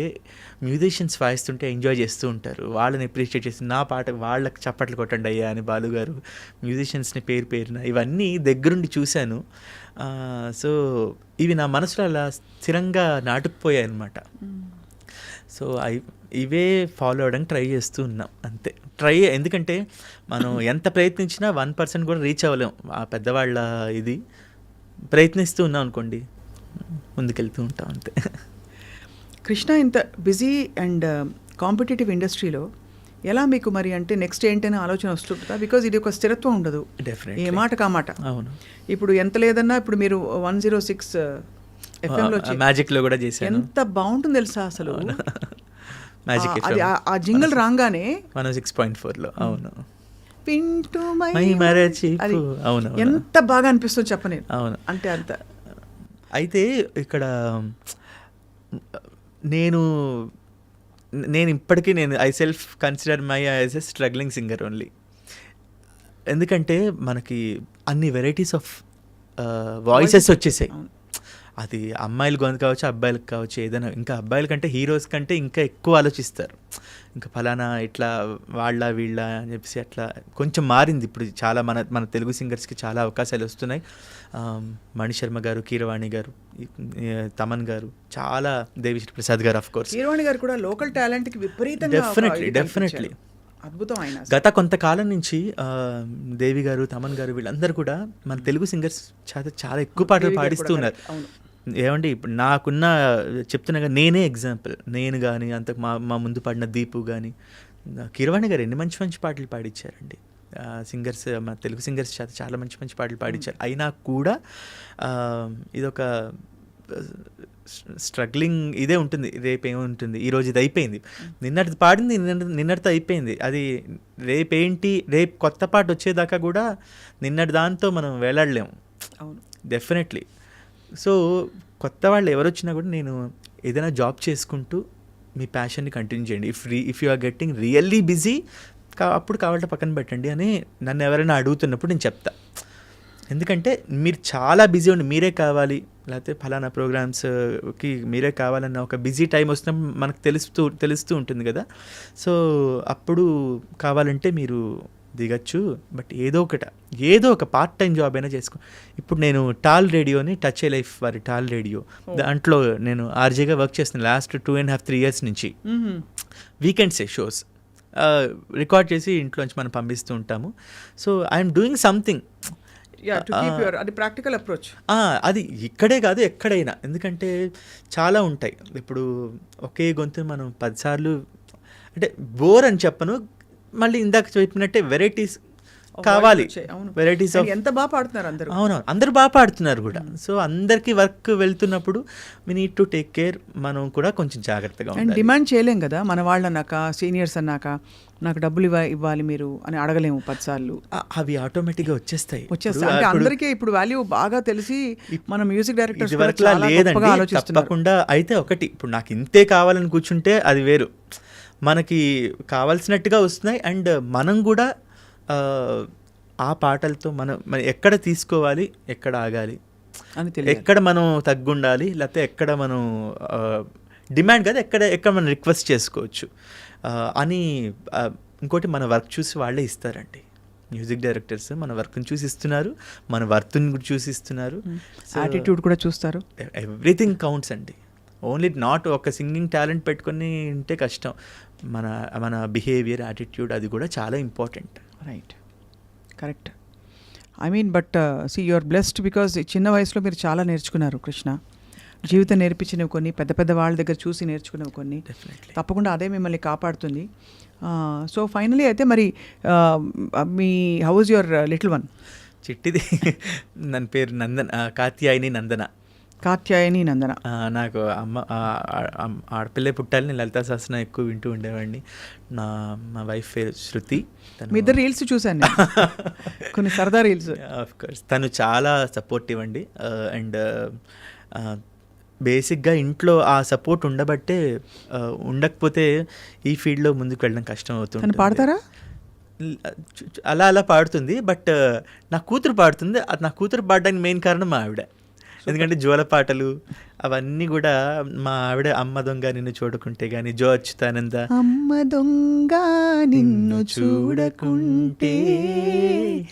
మ్యూజిషియన్స్ వాయిస్తుంటే ఎంజాయ్ చేస్తూ ఉంటారు, వాళ్ళని అప్రిషియేట్ చేసి నా పాట వాళ్ళకి చప్పట్లు కొట్టండి అయ్యా అని బాలుగారు మ్యూజిషియన్స్ని పేరున ఇవన్నీ దగ్గరుండి చూశాను. సో ఇవి నా మనసులో అలా స్థిరంగా నాటుకుపోయాయి అన్నమాట. సో ఇవే ఫాలో అవ్వడానికి ట్రై చేస్తూ ఉన్నాం అంతే. ఎందుకంటే మనం ఎంత ప్రయత్నించినా 1% కూడా రీచ్ అవ్వలేం. ఆ పెద్దవాళ్ళ ఇది ప్రయత్నిస్తూ ఉన్నాం అనుకోండి, ముందుకెళ్తూ ఉంటాం అంతే. కృష్ణ, ఇంత బిజీ అండ్ కాంపిటేటివ్ ఇండస్ట్రీలో ఎలా మీకు మరి అంటే నెక్స్ట్ ఏంటనే ఆలోచన వస్తుంటుందా? బికాజ్ ఇది ఒక స్థిరత్వం ఉండదు, ఏ మాట కామాట. అవును, ఇప్పుడు ఎంత లేదన్నా ఇప్పుడు మీరు 106 FM లో మ్యాజిక్లో కూడా చేశాను. ఎంత బాగుంటుంది తెలుసా అసలు మ్యాజిక్. అది ఆ జింగిల్ రాగానే 106.4లో అవును పింటూ అవును ఎంత బాగా అనిపిస్తుంది చెప్పలేదు. అవును, అంటే అంత. అయితే ఇక్కడ నేను ఇప్పటికీ I self consider my as a struggling singer only. ఎందుకంటే మనకి అన్ని వెరైటీస్ ఆఫ్ వాయిసెస్ వచ్చేసాయి. అది అమ్మాయిల గొంతు కావచ్చు, అబ్బాయిలకు కావచ్చు, ఏదైనా. ఇంకా అబ్బాయిల కంటే హీరోస్ కంటే ఇంకా ఎక్కువ ఆలోచిస్తారు, ఇంకా ఫలానా ఇట్లా వాళ్ళ వీళ్ళ అని చెప్పేసి అట్లా కొంచెం మారింది ఇప్పుడు. చాలా మన తెలుగు సింగర్స్కి చాలా అవకాశాలు వస్తున్నాయి. మణిశర్మ గారు, కీరవాణి గారు, తమన్ గారు, చాలా దేవిశ్రీ ప్రసాద్ గారు, ఆఫ్ కోర్స్ కీరవాణి గారు కూడా లోకల్ టాలెంట్కి విపరీతంగా డెఫినెట్లీ అద్భుతం. ఆయన గత కొంతకాలం నుంచి దేవి గారు, తమన్ గారు వీళ్ళందరూ కూడా మన తెలుగు సింగర్స్ చాలా ఎక్కువ పాటలు పాడిస్తూ ఉన్నారు. ఏమండి ఇప్పుడు నాకున్న చెప్తున్నా, నేనే ఎగ్జాంపుల్. నేను కానీ అంతకు మా ముందు పాడిన దీపు కానీ, కీరవాణి గారు ఎన్ని మంచి మంచి పాటలు పాడించారండి. సింగర్స్, మన తెలుగు సింగర్స్ చాలా మంచి మంచి పాటలు పాడించారు. అయినా కూడా ఇదొక స్ట్రగ్లింగ్ ఇదే ఉంటుంది. రేపు ఏముంటుంది, ఈరోజు ఇది అయిపోయింది, నిన్నటిది పాడింది నిన్నటితో అయిపోయింది. అది రేపు కొత్త పాట వచ్చేదాకా కూడా నిన్నటి దాంతో మనం వేలాడలేము. అవును, డెఫినెట్లీ. సో కొత్త వాళ్ళు ఎవరు వచ్చినా కూడా నేను ఏదైనా జాబ్ చేసుకుంటూ మీ ప్యాషన్ని కంటిన్యూ చేయండి. If you are getting really busy అప్పుడు కావాలంటే పక్కన పెట్టండి అని నన్ను ఎవరైనా అడుగుతున్నప్పుడు నేను చెప్తా. ఎందుకంటే మీరు చాలా బిజీ ఉండి మీరే కావాలి, లేకపోతే ఫలానా ప్రోగ్రామ్స్కి మీరే కావాలన్న ఒక బిజీ టైం వస్తున్నప్పుడు మనకు తెలుస్తూ ఉంటుంది కదా. సో అప్పుడు కావాలంటే మీరు దిగచ్చు. బట్ ఏదో ఒక పార్ట్ టైం జాబ్ అయినా చేసుకో. ఇప్పుడు నేను టాల్ రేడియోని టచ్ ఏ లైఫ్ వారి టాల్ రేడియో దాంట్లో నేను ఆర్జేగా వర్క్ చేస్తున్నాను లాస్ట్ 2.5-3 years నుంచి. వీకెండ్సే షోస్ రికార్డ్ చేసి ఇంట్లోంచి మనం పంపిస్తూ ఉంటాము. So I'm doing something. అది ప్రాక్టికల్ అప్రోచ్. అది ఇక్కడే కాదు ఎక్కడైనా. ఎందుకంటే చాలా ఉంటాయి. ఇప్పుడు ఒకే గొంతు మనం 10 సార్లు అంటే బోర్ అని చెప్పను, మళ్ళీ ఇందాక చెప్పినట్టే వెరైటీస్ కావాలి. వెరైటీస్ ఆఫ్ ఎంత బాగా పాడుతున్నారు అందరూ. అవునవును, అందరూ బాగా పాడుతున్నారు కూడా. సో అందరికీ వర్క్ వెళ్తున్నప్పుడు we need to take care. మనం కూడా కొంచెం జాగ్రత్తగా అండ్ డిమాండ్ చేయలేం కదా. మన వాళ్ళు అన్నాక, సీనియర్స్ అన్నాక నాకు డబ్బులు ఇవ్వాలి మీరు అని అడగలేము 10 సార్లు. అవి ఆటోమేటిక్గా వచ్చేస్తాయి. అంటే అందరికీ ఇప్పుడు వాల్యూ బాగా తెలిసి మన మ్యూజిక్ డైరెక్టర్స్ లేదండి తప్పకుండా. అయితే ఒకటి, ఇప్పుడు నాకు ఇంతే కావాలని కూర్చుంటే అది వేరు. మనకి కావాల్సినట్టుగా వస్తున్నాయి. అండ్ మనం కూడా ఆ పాటలతో మనం ఎక్కడ తీసుకోవాలి, ఎక్కడ ఆగాలి అని తెలియదు, ఎక్కడ మనం తగ్గుండాలి, లేకపోతే ఎక్కడ మనం డిమాండ్ కదా, ఎక్కడ మనం రిక్వెస్ట్ చేసుకోవచ్చు అని. ఇంకోటి మన వర్క్ చూసి వాళ్ళే ఇస్తారండి. మ్యూజిక్ డైరెక్టర్స్ మన వర్క్ని చూసి ఇస్తున్నారు, మన వర్త్ని కూడా చూసి ఇస్తున్నారు, యాటిట్యూడ్ కూడా చూస్తారు. ఎవ్రీథింగ్ కౌంట్స్ అండి. ఓన్లీ నాట్ ఒక సింగింగ్ టాలెంట్ పెట్టుకొని ఉంటే కష్టం. మన బిహేవియర్, యాటిట్యూడ్ అది కూడా చాలా important. Right, correct. I mean but see you are blessed because చిన్న వయసులో మీరు చాలా నేర్చుకున్నారు కృష్ణ. జీవితం నేర్పించినవి కొన్ని, పెద్ద పెద్ద వాళ్ళ దగ్గర చూసి నేర్చుకునేవి కొన్ని. తప్పకుండా అదే మిమ్మల్ని కాపాడుతుంది. సో ఫైనలీ అయితే మరి మీ how is your little one? చిట్టిది ನನ್ನ పేరు కాత్యాయని నందన. నాకు ఆడపిల్లే పుట్టాలి. నేను లలితా సహస్రనామం ఎక్కువ వింటూ ఉండేవాడిని. మా వైఫ్ పేరు శృతి. మీ ఇద్దరు రీల్స్ చూశాను, కొన్ని సరదా రీల్స్. ఆఫ్ కోర్స్ తను చాలా సపోర్టివ్ అండి. అండ్ బేసిక్గా ఇంట్లో ఆ సపోర్ట్ ఉండకపోతే ఈ ఫీల్డ్లో ముందుకు వెళ్ళడం కష్టం అవుతుంది. పాడతారా? అలా పాడుతుంది. బట్ నా కూతురు పాడుతుంది. అది నా కూతురు పాడడానికి మెయిన్ కారణం మా ఆవిడ. ఎందుకంటే జోల పాటలు అవన్నీ కూడా మా ఆవిడ, అమ్మ దొంగ నిన్ను చూడకుంటే కానీ, జో అచ్యుతానంద, అమ్మ దొంగ నిన్ను చూడకుంటే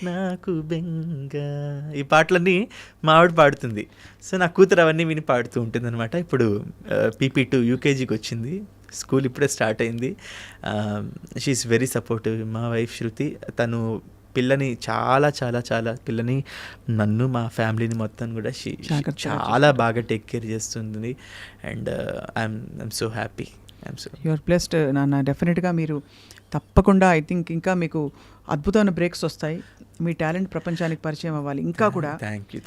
నాకు బెంగ, ఈ పాటలన్నీ మా ఆవిడ పాడుతుంది. సో నా కూతురు అవన్నీ విని పాడుతూ ఉంటుంది అనమాట. ఇప్పుడు PP2 UKGకి వచ్చింది. స్కూల్ ఇప్పుడే స్టార్ట్ అయింది. She's very supportive. మా వైఫ్ శృతి తను పిల్లని చాలా చాలా చాలా పిల్లని, నన్ను, మా ఫ్యామిలీని మొత్తం కూడా చాలా బాగా టేక్ కేర్ చేస్తుంది. And I'm so happy. You are blessed నాన్న. డెఫినెట్గా మీరు తప్పకుండా ఐ థింక్ ఇంకా మీకు అద్భుతమైన బ్రేక్స్ వస్తాయి. మీ టాలెంట్ ప్రపంచానికి పరిచయం అవ్వాలి ఇంకా కూడా. Thank you.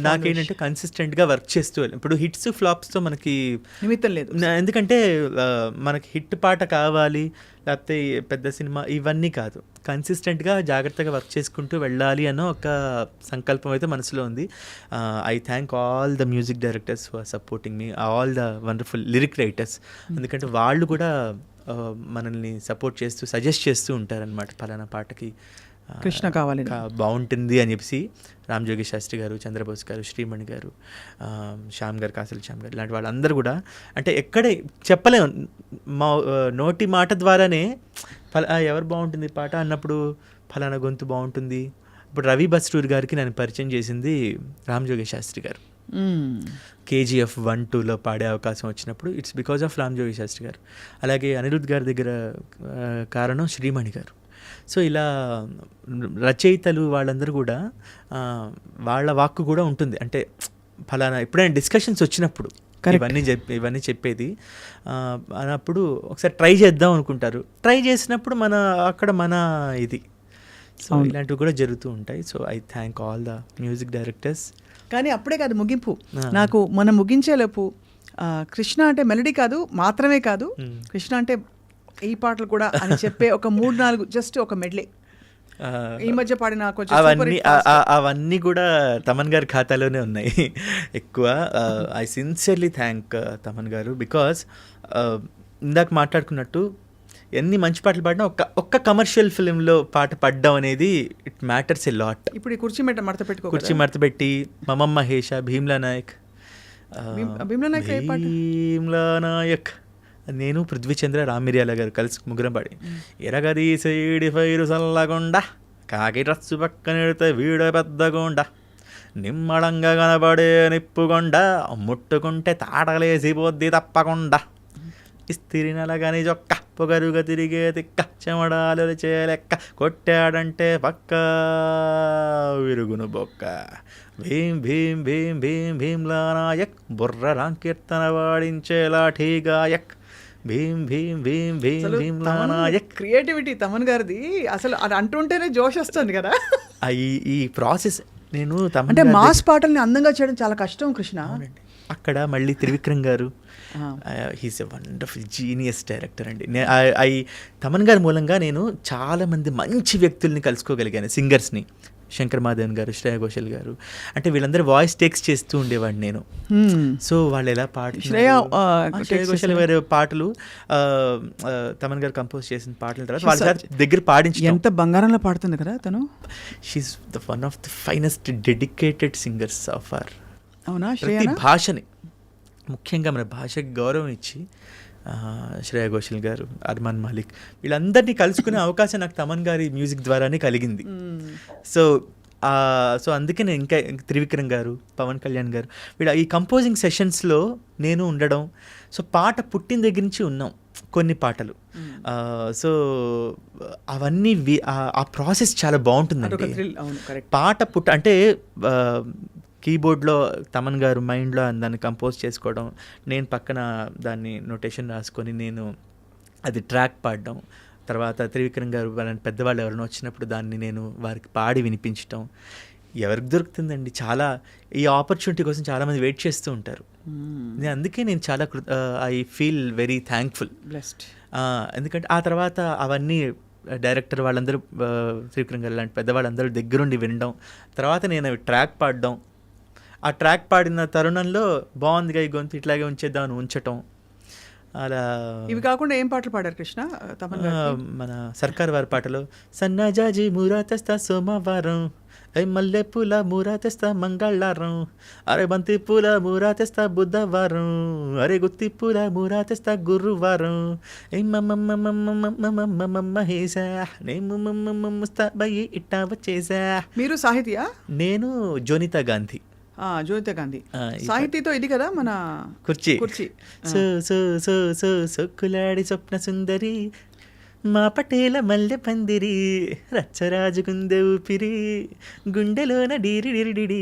నాకేంటంటే కన్సిస్టెంట్గా వర్క్ చేస్తూ ఇప్పుడు హిట్స్ ఫ్లాప్స్తో మనకి నిమిత్తం లేదు. ఎందుకంటే మనకి హిట్ పాట కావాలి, లేకపోతే పెద్ద సినిమా ఇవన్నీ కాదు. కన్సిస్టెంట్గా జాగ్రత్తగా వర్క్ చేసుకుంటూ వెళ్ళాలి అన్న ఒక సంకల్పం అయితే మనసులో ఉంది. I thank all the music directors for supporting me, all the wonderful lyric writers. ఎందుకంటే వాళ్ళు కూడా మనల్ని సపోర్ట్ చేస్తూ సజెస్ట్ చేస్తూ ఉంటారనమాట. పలానా పాటకి కృష్ణ కావాలి, బాగుంటుంది అని చెప్పి రామజోగి శాస్త్రి గారు, చంద్రబోస్ గారు, శ్రీమణి గారు, శ్యామ్ గారు, కాసల శ్యామ్ గారు, ఇలాంటి వాళ్ళందరూ కూడా అంటే ఎక్కడే చెప్పలేము, మా నోటి మాట ద్వారానే ఎవరు బాగుంటుంది పాట అన్నప్పుడు ఫలానా గొంతు బాగుంటుంది. ఇప్పుడు రవి బస్రూర్ గారికి నన్ను పరిచయం చేసింది రామజోగి శాస్త్రి గారు. KGF 1-2లో పాడే అవకాశం వచ్చినప్పుడు it's because of Ramajogi Sastry గారు. అలాగే అనిరుద్ గారి దగ్గర కారణం శ్రీమణి గారు. సో ఇలా రచయితలు వాళ్ళందరూ కూడా వాళ్ళ వాక్కు కూడా ఉంటుంది. అంటే ఫలానా ఎప్పుడైనా డిస్కషన్స్ వచ్చినప్పుడు ఇవన్నీ చెప్పేది అన్నప్పుడు ఒకసారి ట్రై చేద్దాం అనుకుంటారు. ట్రై చేసినప్పుడు అక్కడ మన ఇది. సో ఇలాంటివి కూడా జరుగుతూ ఉంటాయి. So I thank all the music directors. కానీ అప్పుడే కాదు ముగింపు. నాకు మనం ముగించేలోపు కృష్ణ అంటే మెలడీ కాదు మాత్రమే కాదు, కృష్ణ అంటే ఈ పాటలు కూడా అని చెప్పే ఒక 3-4 జస్ట్ ఒక మెడ్లే ఈ మధ్య పాడిన కొంచెం super అవన్నీ hit fast. అవన్నీ కూడా తమన్ గారి ఖాతాలోనే ఉన్నాయి ఎక్కువ. ఐ సిన్సియర్లీ థ్యాంక్ తమన్ గారు, బికాస్ ఇందాక మాట్లాడుకున్నట్టు ఎన్ని మంచి పాటలు పాడినా ఒక్క కమర్షియల్ ఫిలింలో పాట పాడడం అనేది ఇట్ మ్యాటర్స్ ఎ లాట్. ఇప్పుడు ఈ కుర్చీ మడత పెట్టుకో కుర్చీ మడతపెట్టి, మమం మహేష, భీమ్లా నాయక్, భీమ్లా నాయక్ ఏ పాట? భీమ్లా నాయక్ నేను పృథ్వీచంద్ర రామిర్యాల గారు కలిసి ముగ్గురం పాడి, ఎరగది సైడి ఫైరు సల్లగుండ కాకి రస్సు పక్కనెడితే వీడ పెద్దగుండ నిమ్మడంగా కనబడే నిప్పుకొండ ముట్టుకుంటే తాటలేసిపోద్ది తప్పకుండా ఇస్తిరి నలగని జొక్క పొగరుగా తిరిగే తిక్క చెమడాలు చేయలెక్క కొట్టాడంటే పక్క విరుగును బొక్క భీం భీం భీం భీం భీమ్లా నాయక్ బుర్ర రాంకీర్తన వాడించే లాఠీ గాయక్ భీం భీం భీం భీం భీమ్లా నాయక్. క్రియేటివిటీ తమన్ గారిది అసలు అది అంటుంటేనే జోష్ వస్తుంది కదా. ఈ ప్రాసెస్ నేను అంటే మాస్ పాటల్ని అందంగా చేయడం చాలా కష్టం కృష్ణ. అక్కడ మళ్ళీ త్రివిక్రమ్ గారు, he's a wonderful genius director అండి. తమన్ గారి మూలంగా నేను చాలామంది మంచి వ్యక్తుల్ని కలుసుకోగలిగాను, సింగర్స్ని. శంకర్ మాధవన్ గారు, శ్రేయా ఘోషల్ గారు, అంటే వీళ్ళందరూ వాయిస్ టేక్స్ చేస్తూ ఉండేవాడిని నేను. సో వాళ్ళు ఎలా శ్రేయా ఘోషల్ గారి పాటలు, తమన్ గారు కంపోజ్ చేసిన పాటల తర్వాత వాళ్ళ దగ్గర పాడించి ఎంత బంగారంలో పాడుతుంది కదా తను. She's the one of the finest dedicated singers of our. అవునా? ప్రతి భాషని, ముఖ్యంగా మన భాషకి గౌరవం ఇచ్చి శ్రేయా ఘోషల్ గారు, అర్మాన్ మాలిక్, వీళ్ళందరినీ కలుసుకునే అవకాశం నాకు తమన్ గారి మ్యూజిక్ ద్వారానే కలిగింది. సో అందుకే నేను ఇంకా త్రివిక్రమ్ గారు, పవన్ కళ్యాణ్ గారు, వీళ్ళ ఈ కంపోజింగ్ సెషన్స్లో నేను ఉండడం. సో పాట పుట్టిన దగ్గర నుంచి ఉన్నాం కొన్ని పాటలు. సో అవన్నీ ఆ ప్రాసెస్ చాలా బాగుంటుందండి. పాట అంటే కీబోర్డ్లో తమన్ గారు మైండ్లో దాన్ని కంపోజ్ చేసుకోవడం, నేను పక్కన దాన్ని నోటేషన్ రాసుకొని నేను అది ట్రాక్ పాడడం, తర్వాత త్రివిక్రమ్ గారు వాళ్ళని పెద్దవాళ్ళు ఎవరైనా వచ్చినప్పుడు దాన్ని నేను వారికి పాడి వినిపించడం. ఎవరికి దొరుకుతుందండి? చాలా ఈ ఆపర్చునిటీ కోసం చాలామంది వెయిట్ చేస్తూ ఉంటారు. అందుకే నేను చాలా I feel very thankful, blessed. ఎందుకంటే ఆ తర్వాత అవన్నీ డైరెక్టర్ వాళ్ళందరూ, త్రివిక్రమ్ గారు లాంటి పెద్దవాళ్ళందరూ దగ్గరుండి వినడం, తర్వాత నేను అవి ట్రాక్ పాడడం, ఆ ట్రాక్ పాడిన తరుణంలో బాగుందిగా ఈ గొంతు ఇట్లాగే ఉంచేద్దామని ఉంచటం. అలా ఇవి కాకుండా ఏం పాటలు పాడారు కృష్ణ? మన సర్కార్ వారి పాటలు, సన్నజాజి మూరా తెస్తా సోమవారం, మల్లె పూల మూరా తెస్తా మంగళవారం, అరే బంతి పూల మూరా తెస్తా బుధవారం, అరే గుత్తి పూల మూరా తెస్తా గురువారం, మహేసా ఇట్టా వచ్చేసా. మీరు సాహితీయా? నేను జోనితా గాంధీ. జ్యోతిత గాంధీ సాహితీతో ఇది కదా మన కుర్చీ. సో సో సో సో సొక్కులాడి స్వప్న సుందరి, మా పటేల మల్లె పందిరి, రచ్చరాజుకుందే ఊపిరి, గుండెలోన డీరి డిరిడిడి,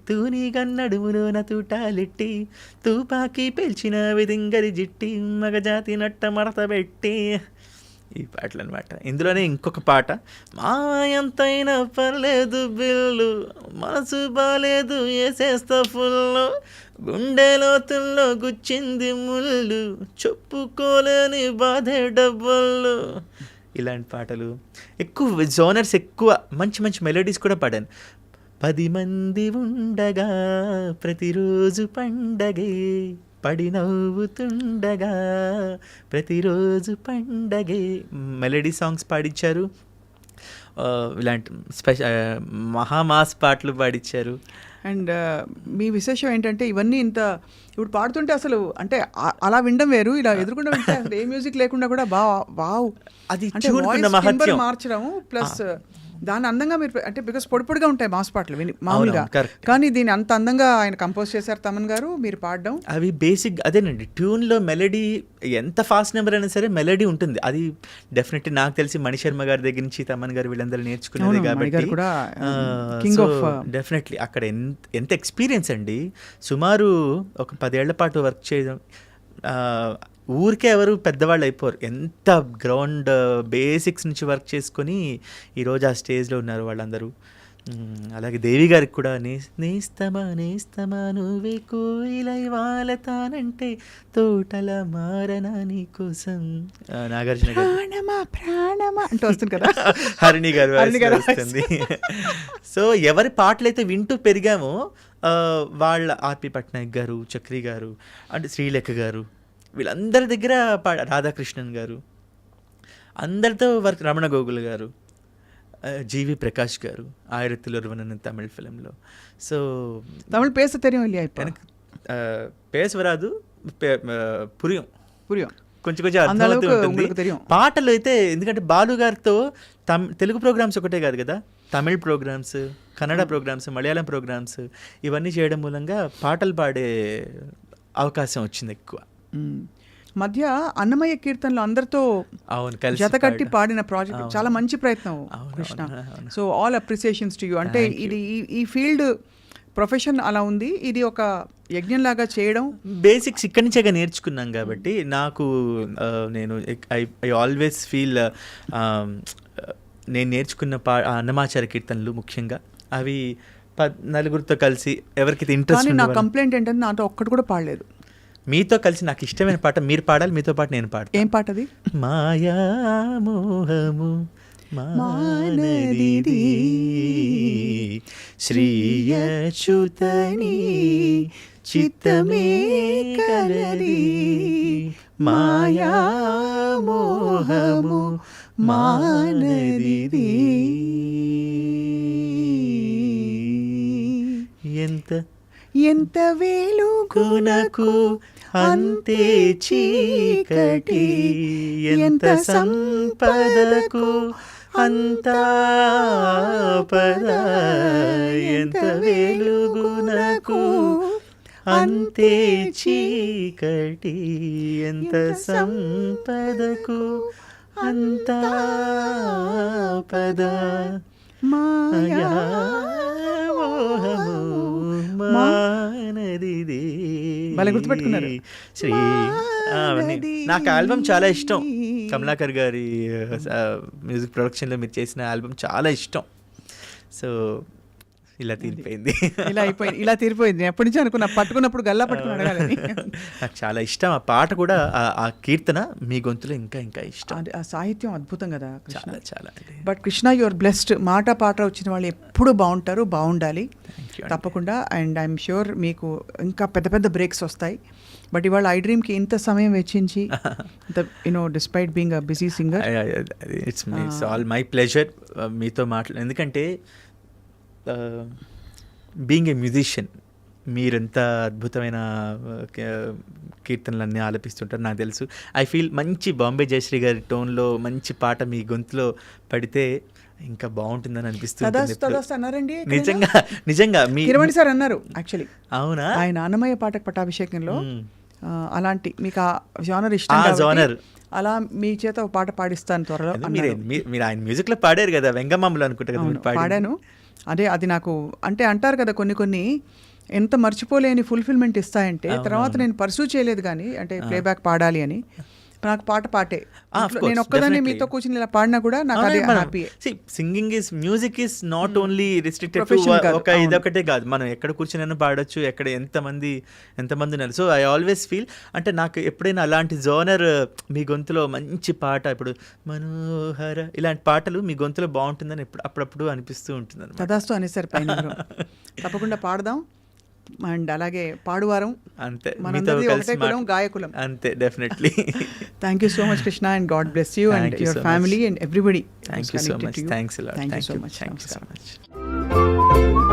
తూని గన్నడుములోన తూటాలెట్టి, తూపాకి పేల్చిన విదింగరి జిట్టి, మగజాతి నట్ట మడత పెట్టి. ఈ పాటలు అనమాట. ఇందులోనే ఇంకొక పాట, మా ఎంతైనా పర్లేదు బిల్లు, మనసు బాలేదు వేసేస్తా ఫుల్లు, గుండె లోతుల్లో గుచ్చింది ముళ్ళు, చెప్పుకోలేని బాధే డబ్బులు. ఇలాంటి పాటలు ఎక్కువ, జోనర్స్ ఎక్కువ, మంచి మంచి మెలోడీస్ కూడా పాడాను. 10 మంది ఉండగా ప్రతిరోజు పండగే, పడి నవ్వుతుండగా ప్రతిరోజు పండగే, మెలడీ సాంగ్స్ పాడించారు. ఇలాంటి మహామాస్ పాటలు పాడించారు. అండ్ మీ విశేషం ఏంటంటే ఇవన్నీ ఇంత ఇప్పుడు పాడుతుంటే అసలు అంటే అలా వినడం వేరు, ఇలా ఎదురుకుండా వింటే అసలు ఏ మ్యూజిక్ లేకుండా కూడా వావ్, అది మార్చడం ప్లస్ దాన్ని అందంగా మీరు అంటే బికాస్ పొడిపొడిగా ఉంటాయి మాస్ పాటలు మామూలుగా, కానీ దీన్ని అంత అందంగా ఆయన కంపోజ్ చేశారు తమన్ గారు, మీరు పాడడం. అవి బేసిక్ అదేనండి, ట్యూన్లో మెలడీ ఎంత ఫాస్ట్ నెంబర్ అయినా సరే మెలడీ ఉంటుంది. అది డెఫినెట్లీ నాకు తెలిసి మణిశర్మ గారి దగ్గర నుంచి తమన్ గారు వీళ్ళందరూ నేర్చుకునేది కాబట్టి డెఫినెట్లీ అక్కడ ఎంత ఎక్స్పీరియన్స్ అండి. సుమారు ఒక 10 ఏళ్ల పాటు వర్క్ చేయడం, ఊరికే ఎవరు పెద్దవాళ్ళు అయిపోరు, ఎంత గ్రౌండ్ బేసిక్స్ నుంచి వర్క్ చేసుకొని ఈరోజు ఆ స్టేజ్లో ఉన్నారు వాళ్ళందరూ. అలాగే దేవి గారికి కూడా నేస్తమా నువ్వే కోయిలై వాలతానంటే తోటల మారనా నీ కోసం. నాగార్జున గారు ప్రాణమా అంటూ వస్తుంది కదా. హరిణి గారు వస్తుంది. సో ఎవరి పాటలైతే వింటూ పెరిగామో వాళ్ళ ఆర్పి పట్నాయక్ గారు, చక్రి గారు, అంటే శ్రీలేఖ గారు, వీళ్ళందరి దగ్గర రాధాకృష్ణన్ గారు, అందరితో వర్క్, రమణ గోగుల్ గారు, జీవి ప్రకాష్ గారు, ఆయిరத்தில் ஒருவன் தமிழ் ஃபிலிமில். ஸோ தமிழ் பேச தெரியும் இல்லையா? இப்போ எனக்கு பேச வராது, புரியும் புரியும் కొంచెం కొంచెం అర్థమవుతుంది తెలియం. పాటలు అయితే ఎందుకంటే బాలు గారితో తెలుగు ప్రోగ్రామ్స్ ఒకటే కాదు కదా, Tamil programmes, Kannada programmes, Malayalam programmes ఇవన్నీ చేయడం మూలంగా పాటలు పాడే అవకాశం వచ్చింది ఎక్కువ. మధ్య అన్నమయ్య కీర్తనలు అందరితో జతకట్టి పాడిన ప్రాజెక్ట్ చాలా మంచి ప్రయత్నం Krishna. So all appreciations to you. అంటే ఇది ఈ ఫీల్డ్ ప్రొఫెషన్ అలా ఉంది, ఇది ఒక యజ్ఞంలాగా చేయడం బేసిక్స్ ఇక్కడి నుంచేగా నేర్చుకున్నాం కాబట్టి నాకు నేను ఐ ఆల్వేస్ ఫీల్ నేను నేర్చుకున్న అన్నమాచార్య కీర్తనలు ముఖ్యంగా అవి నలుగురితో కలిసి ఎవరికైతే ఇంట్రెస్ట్. నా కంప్లైంట్ ఏంటంటే నాతో ఒక్కటి కూడా పాడలేదు. మీతో కలిసి నాకు ఇష్టమైన పాట మీరు పాడాలి, మీతో పాటు నేను పాడతాను. ఏం పాట అది? మాయా మోహము మానదిది శ్రీయచ్యుతని చిత్తమే కలది, మాయా మోహము మానదిది. ఎంత వేలుగునకు అంతే చీకటి, ఎంత సంపదకు అంతా పద, ఎంత వెలుగునకు అంతే చీకటి, ఎంత సంపదకు అంతా పద, మాయా మోహము మానదిది. భలే గుర్తుపెట్టుకున్నారు. శ్రీ నాకు ఆల్బమ్ చాలా ఇష్టం. కమలాకర్ గారి మ్యూజిక్ ప్రొడక్షన్లో మీరు చేసిన ఆల్బమ్ చాలా ఇష్టం. సో ఇలా తీరిపోయింది, ఇలా తీరిపోయింది. ఎప్పటి నుంచి అనుకున్నా, పట్టుకున్నప్పుడు గల్లా పట్టుకుని అడగాలని. నాకు చాలా ఇష్టం ఆ పాట కూడా, ఆ కీర్తన మీ గొంతులో ఇంకా ఇంకా ఇష్టం. ఆ సాహిత్యం అద్భుతం కదా చాలా చాలా. But Krishna your blessed. మాట పాట వచ్చిన వాళ్ళు ఎప్పుడు బాగుంటారు, బాగుండాలి తప్పకుండా. అండ్ ఐఎమ్ ష్యూర్ మీకు ఇంకా పెద్ద పెద్ద బ్రేక్స్ వస్తాయి. బట్ ఇవాళ ఐ డ్రీమ్కి ఇంత సమయం వెచ్చించి, despite being a busy singer, it's all my pleasure మీతో మాట్లాడు. ఎందుకంటే బీయింగ్ ఏ మ్యూజిషియన్ మీరెంత అద్భుతమైన కీర్తనలన్నీ ఆలపిస్తుంటారు నాకు తెలుసు. ఐ ఫీల్ మంచి బాంబే జయశ్రీ గారి టోన్లో మంచి పాట మీ గొంతులో పడితే ఇంకా బాగుంటుందని అనిపిస్తుంది. నిజంగా కిరవాణి సార్ అన్నారు యాక్చువల్లీ. అవునా? ఆయన అన్నమయ్య పాటకు పట్టాభిషేకంలో అలాంటి మీకు ఆ జానర్ ఇష్టం, అలా మీ చేత ఒక పాట పాడిస్తాను త్వరలో. మీరు ఆయన మ్యూజిక్ లో పాడారు కదా, వెంగమామలు అనుకుంటా కదా. పాడాను. అదే అది నాకు అంటే అంటారు కదా కొన్ని ఎంత మర్చిపోలేని ఫుల్ఫిల్మెంట్ ఇస్తాయంటే, తర్వాత నేను పర్సూ చేయలేదు కానీ, అంటే ప్లేబ్యాక్ పాడాలి అని. నాకు పాటే నేను ఒక్కదాన్ని మీతో కూర్చుని ఇలా పాడినా కూడా నాకు అదే happy. Singing is music is not only restricted ఒక ఇదొకటే కాదు, మనం ఎక్కడ కూర్చుని పాడొచ్చు, ఎక్కడ ఎంతమంది ఉన్నారు. సో ఐ ఆల్వేస్ ఫీల్ అంటే నాకు ఎప్పుడైనా అలాంటి జోనర్ మీ గొంతులో మంచి పాట, ఇప్పుడు మనోహర ఇలాంటి పాటలు మీ గొంతులో బాగుంటుందని అప్పుడప్పుడు అనిపిస్తూ ఉంటుంది. తదాస్తు అనేసారు పైన. తప్పకుండా పాడదాం. అండ్ అలాగే పాడువారం అంతే, గాయకులం అంతే, definitely. Thank you so much Krishna, and God bless you and your family and everybody. Thank you so much. Thanks a lot. Thank you so much. Thank you so much.